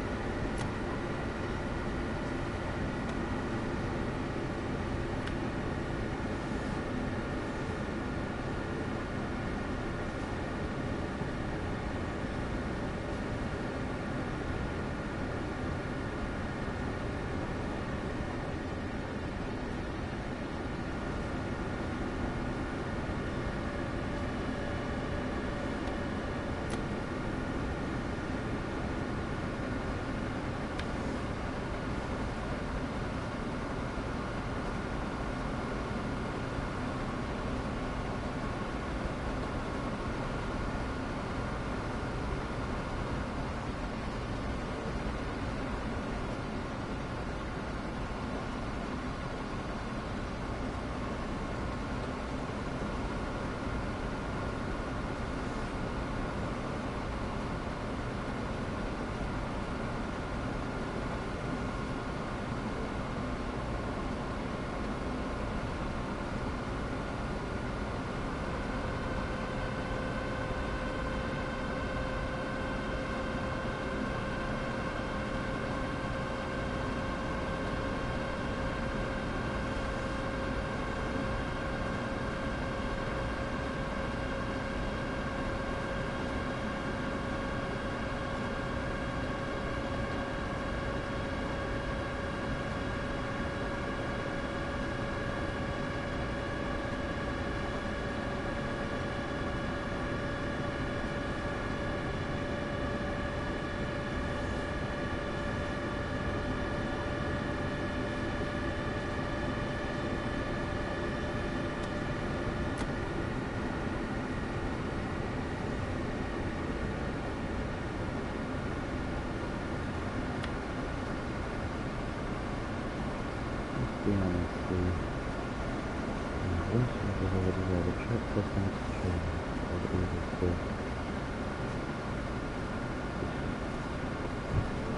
Accessing train. What is this?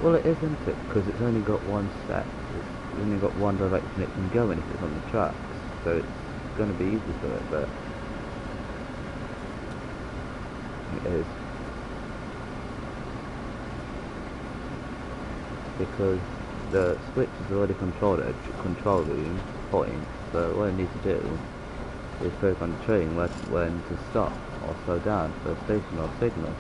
Well, it isn't it, because it's only got one set. It's only got one direction it can go in if it's on the tracks, so it's going to be easy for it, but it is. Because the switch is already controlled at a control room point, so what I need to do is focus on the train when to stop or slow down for a station or signal.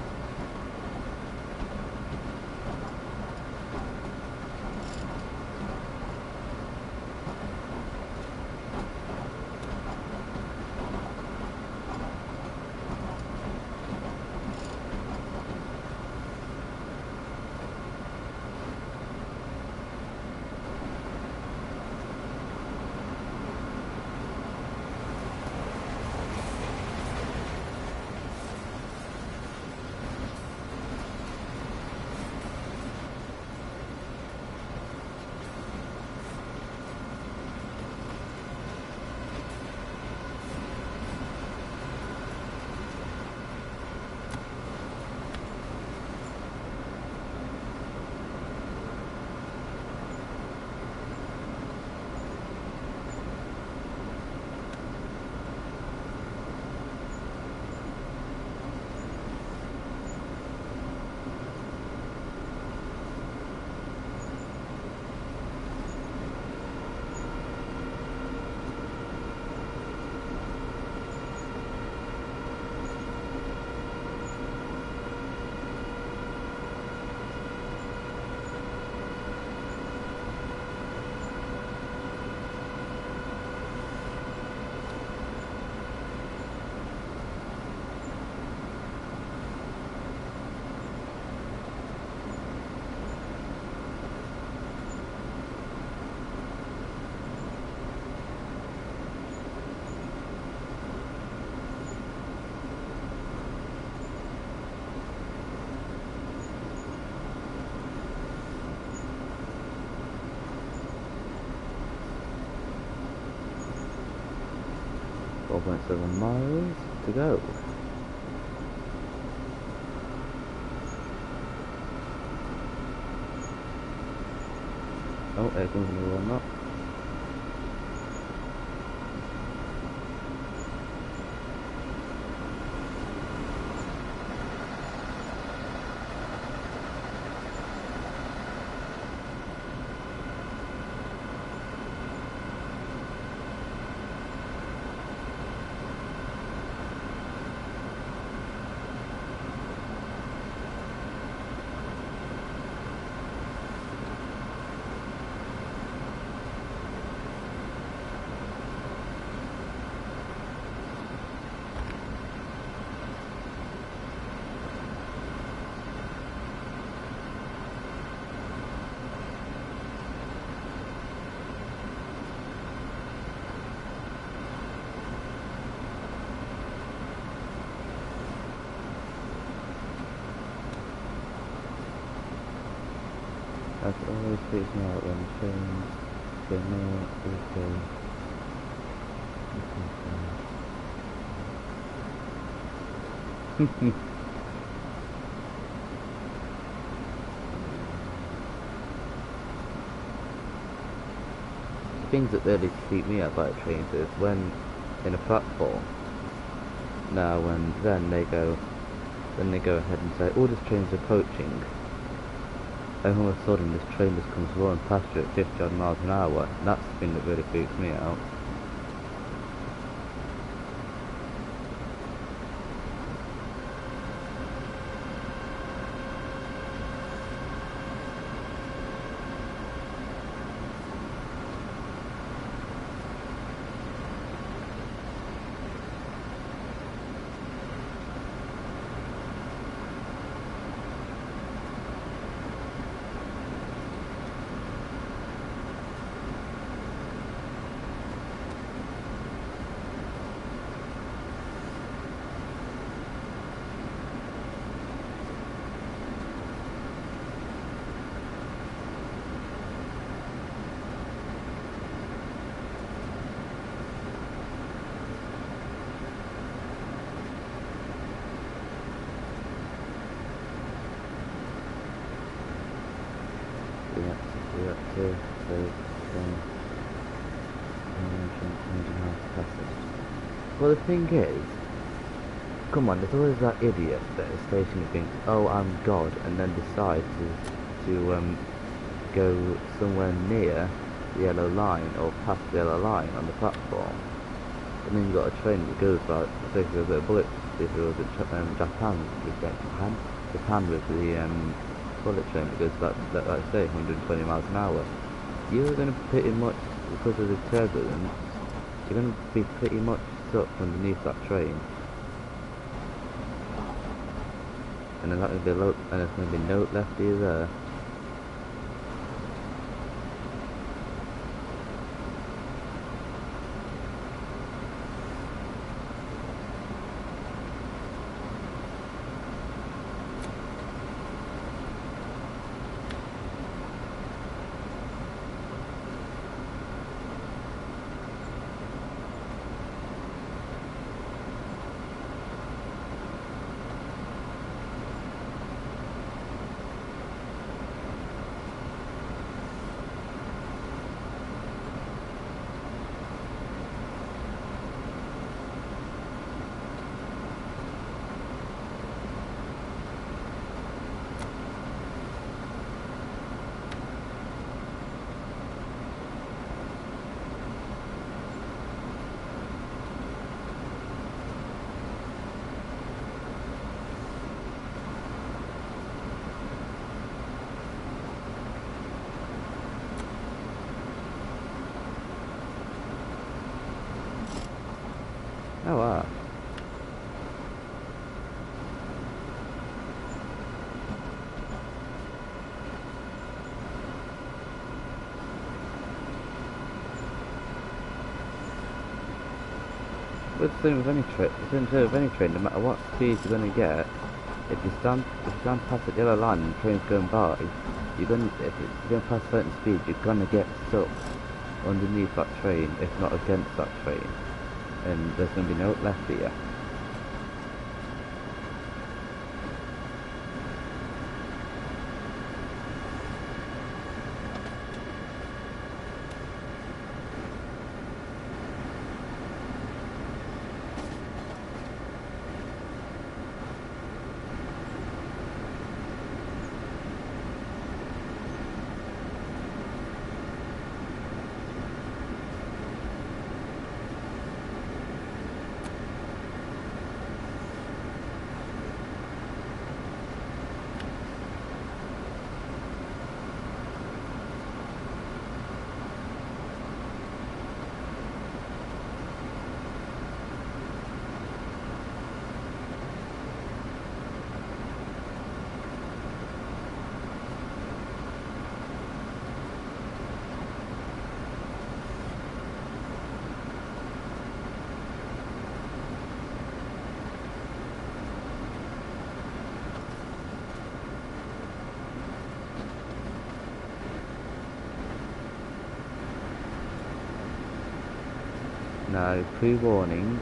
.7 miles to go. Oh, there comes another one up. That always freaks me out when trains get near okay. Things that really freak me out about trains is when in a platform. Now then they go ahead and say, "Oh, this train's approaching." And all of a sudden this train just comes roaring past you at 50 odd miles an hour. That's the thing that really freaks me out. here, so engine house passage. Well, the thing is, come on, there's always that idiot at a station who thinks, oh, I'm God, and then decides to go somewhere near the yellow line or past the yellow line on the platform. And then you've got a train that goes like, say if it was a bullet, if it was a Japan with the bullet train that goes about, like say, 120 miles an hour. You're going to pretty much, because of the turbulence, you're going to be pretty much stuck underneath that train. And then there's going to be no left for you there. Oh wow. With the same with any train, no matter what speed you're gonna get, if you stand past the yellow line and the train's going by, if you're going past a certain speed, you're gonna get stuck underneath that train, if not against that train, and there's gonna be no left for you. Now, pre-warning,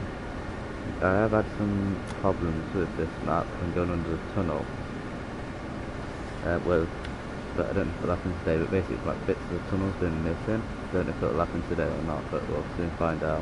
I have had some problems with this map from going under the tunnel. But I don't know if it'll happen today, but basically like bits of the tunnel's been missing. I don't know if it'll happen today or not, but we'll soon find out.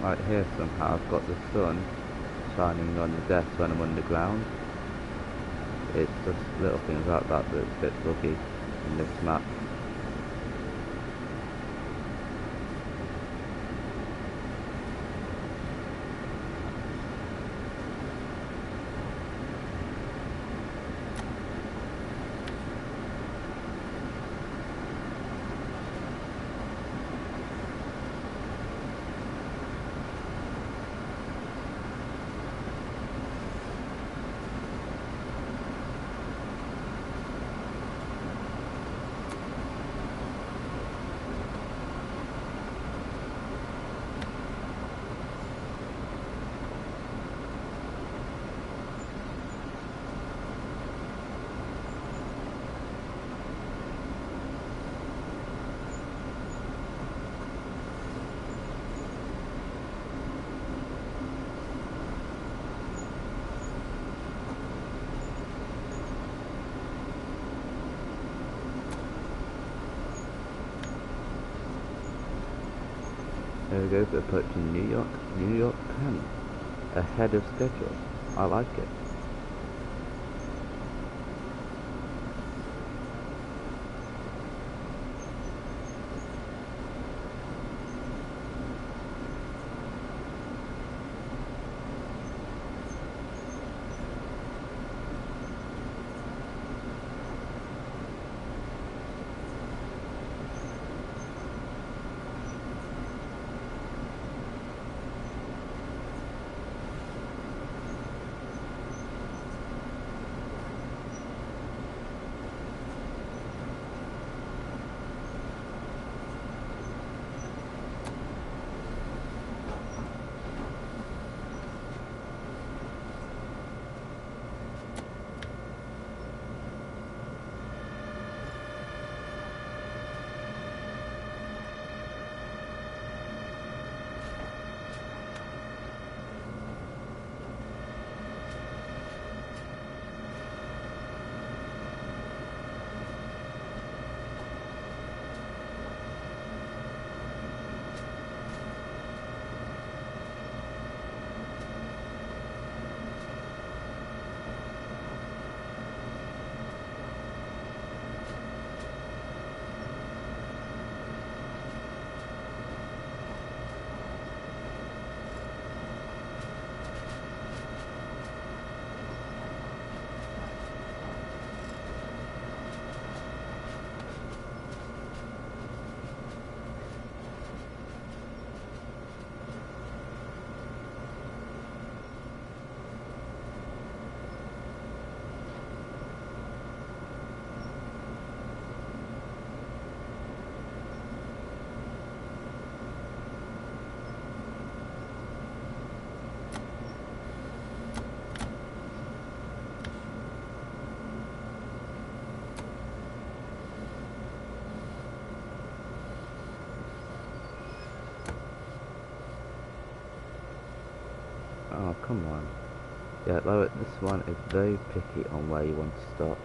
Right here somehow I've got the sun shining on the desk when I'm underground. It's just little things like that that's a bit buggy in this map. There we go, we're approaching New York. New York 10. Ahead of schedule. I like it. Oh, come on. Yeah, Lower, this one is very picky on where you want to stop.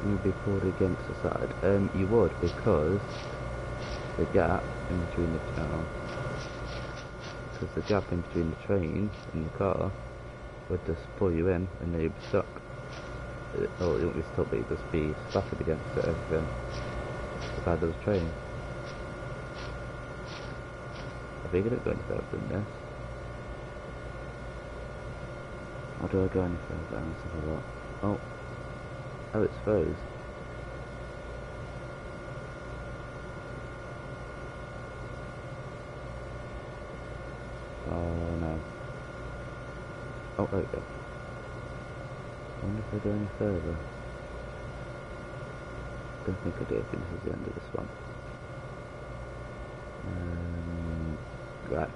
You'd be pulled against the side. You would, because the gap in between the train and the car would just pull you in and then you'd be stuck. Oh, you won't be stuck, but you'd just be slatted against it everything. The side of the train. I think I don't go any further than this. Or do I go any further? Let's have a look. Oh. Oh, it's froze. Oh no. Oh, there we go. I wonder if I go any further. Don't think I do. I think this is the end of this one. Right.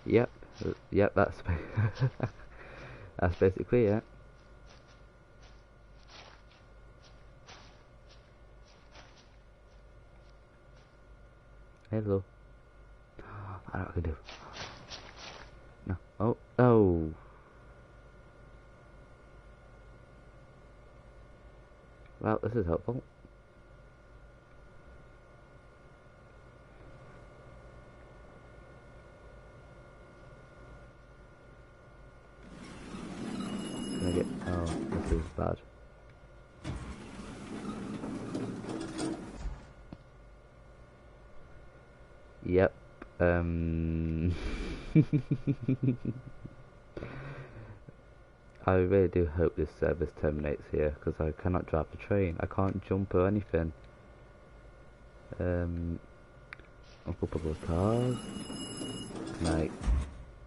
Yep, yep, that's that's basically it. Hello. I don't know what I can do. No. Oh, oh. Well, this is helpful. Can I get... Oh, this is bad. Yep. I really do hope this service terminates here, because I cannot drive the train. I can't jump or anything. A couple of cars.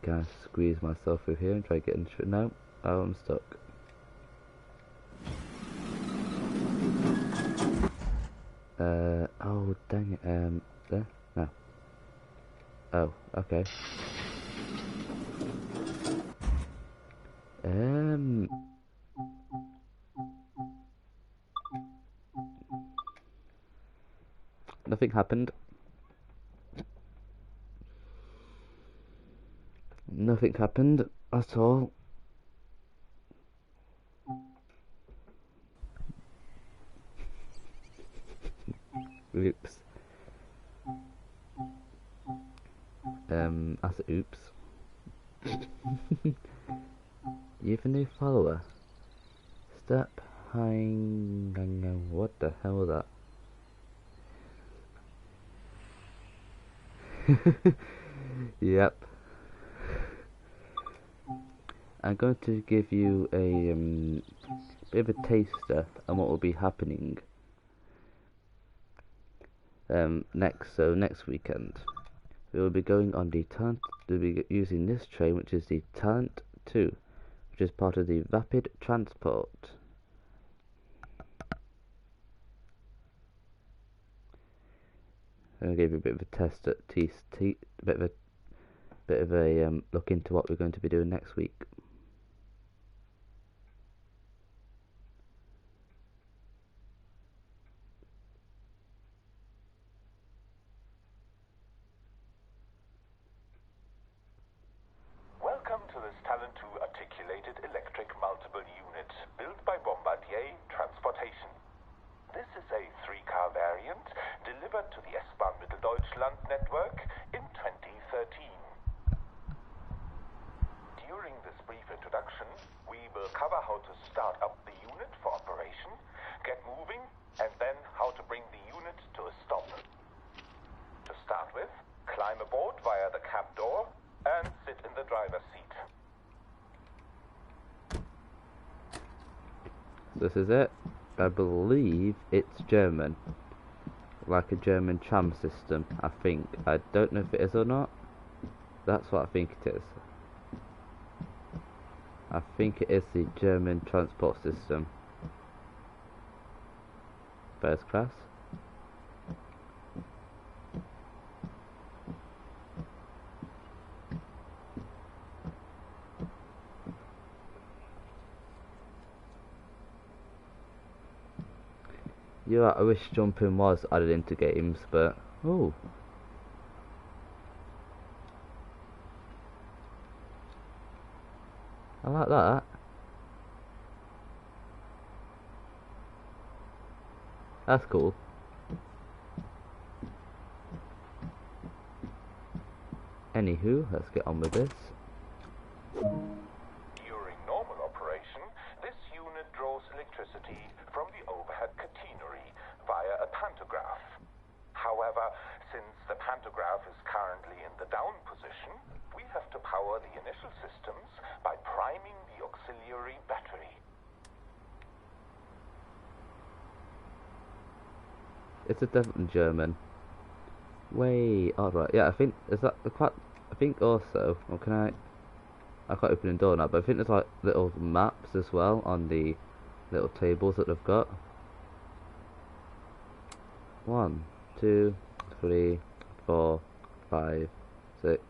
Can I squeeze myself through here and try to get in? No. Oh, I'm stuck. Oh dang it. There? No. Oh, okay. Nothing happened. Nothing happened at all. Oops. That's oops. You have a new follower. Step hang. What the hell was that? Yep. I'm going to give you a bit of a taster on what will be happening next weekend. We will be going on we'll be using this train, which is the Talent 2, which is part of the Rapid Transport. I'm going to give you a bit of a test at bit of a look into what we're going to be doing next week. Welcome to this Talent 2 articulated electric multiple unit built by Bombardier Transportation. This is a 3-car variant delivered to the S-Bahn Mitteldeutschland network in 2013. During this brief introduction, we will cover how to start up the unit for operation, get moving, and then how to bring the unit to a stop. To start with, climb aboard via the cab door and sit in the driver's seat. This is it. I believe it's German. Like a German tram system, I think. I don't know if it is or not. That's what I think it is. I think it is the German transport system. First class. Yeah, I wish jumping was added into games, but oh, I like that. That's cool. Anywho, let's get on with this. During normal operation, this unit draws electricity from the overhead catenary via a pantograph. However, since the pantograph is currently in the down position, we have to power the initial systems by priming the auxiliary battery. It's a definitely German. Wait, alright, yeah, I think, is that quite, I think also, or can I can't open the door now, but I think there's like little maps as well on the little tables that they've got. 1, 2, 3, 4, 5, 6.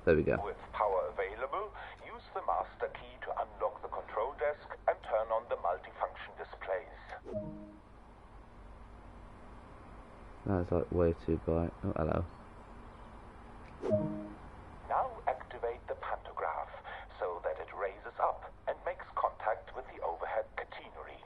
There we go. With power available, use the master key to unlock the control desk and turn on the multifunction displays. That's like way too bright. Oh, hello. Now activate the pantograph so that it raises up and makes contact with the overhead catenary.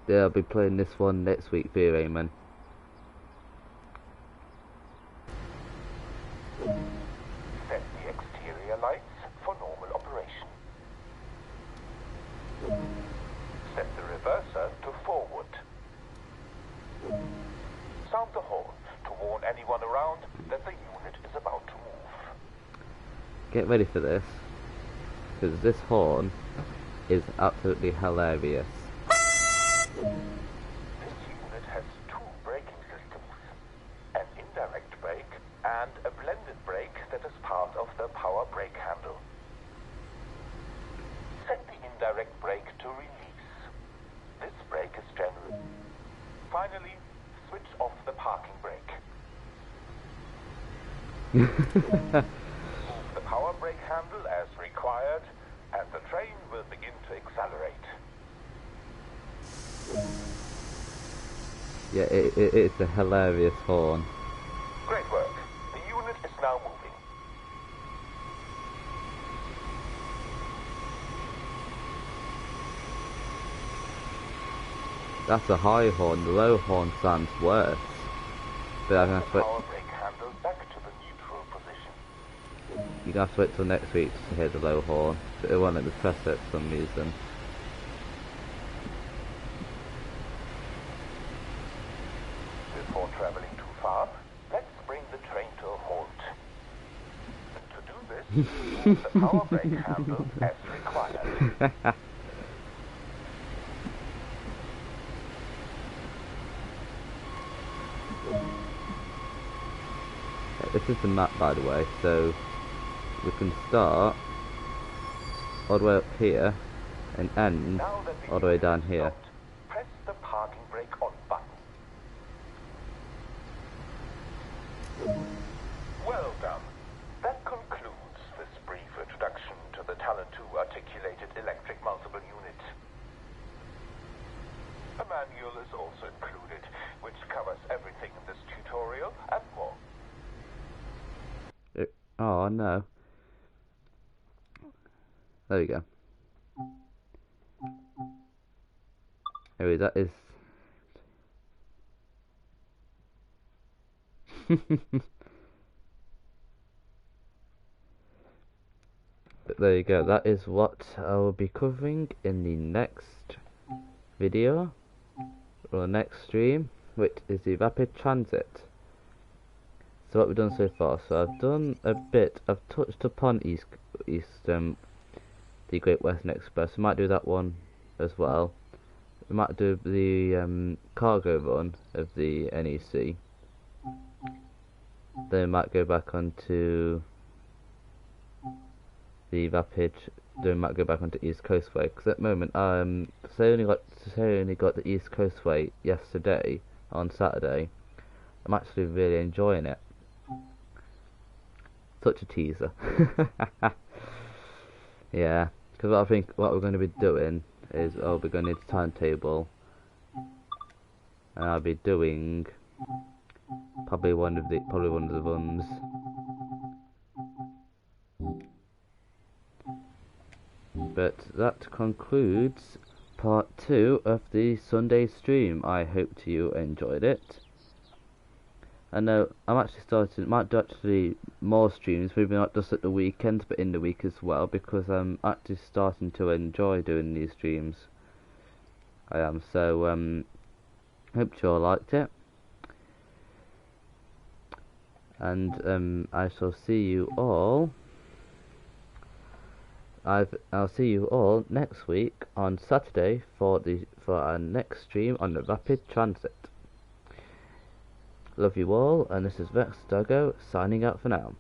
Yeah, I'll be playing this one next week for you, Eamon. Set the exterior lights for normal operation. Set the reverser get ready for this, because this horn is absolutely hilarious. This unit has two braking systems, an indirect brake and a blended brake that is part of the power brake handle. Set the indirect brake to release. This brake is generous. Finally, switch off the parking brake. Move the power brake handle as required, and the train will begin to accelerate. Yeah, it's a hilarious horn. Great work. The unit is now moving. That's a high horn. The low horn sounds worse. But I'm gonna have to wait. Power brake handle back to the neutral position. You're gonna have to wait till next week to hear the low horn. It won't let me press it for some reason. Before traveling too far, let's bring the train to a halt. To do this, move the power brake handle as required. This is the map, by the way, so we can start all the way up here and end Now that all the way down here. stopped, press the parking brake on button. Well done. That concludes this brief introduction to the Talent 2 Articulated Electric Multiple Unit. A manual is also included, which covers everything in this tutorial and more. Oh no. There we go. Anyway, that is... But there you go, that is what I will be covering in the next video, or the next stream, which is the rapid transit. So what we've done so far, so I've done a bit, I've touched upon the Great Western Express. We might do that one as well. We might do the cargo run of the NEC. Then we might go back onto the rapid. Then we might go back onto East Coastway, because at the moment say I only got the East Coastway yesterday on Saturday. I'm actually really enjoying it. Such a teaser. Yeah, because I think what we're going to be doing is we're going to need a timetable, and I'll be doing probably one of the runs. But that concludes part 2 of the Sunday stream. I hope you enjoyed it. I know I'm actually might do actually more streams, maybe not just at the weekends but in the week as well, because I'm actually starting to enjoy doing these streams. I am, so hope you all liked it, and I shall see you all. I'll see you all next week on Saturday for our next stream on the rapid transit. Love you all, and this is Dogo signing out for now.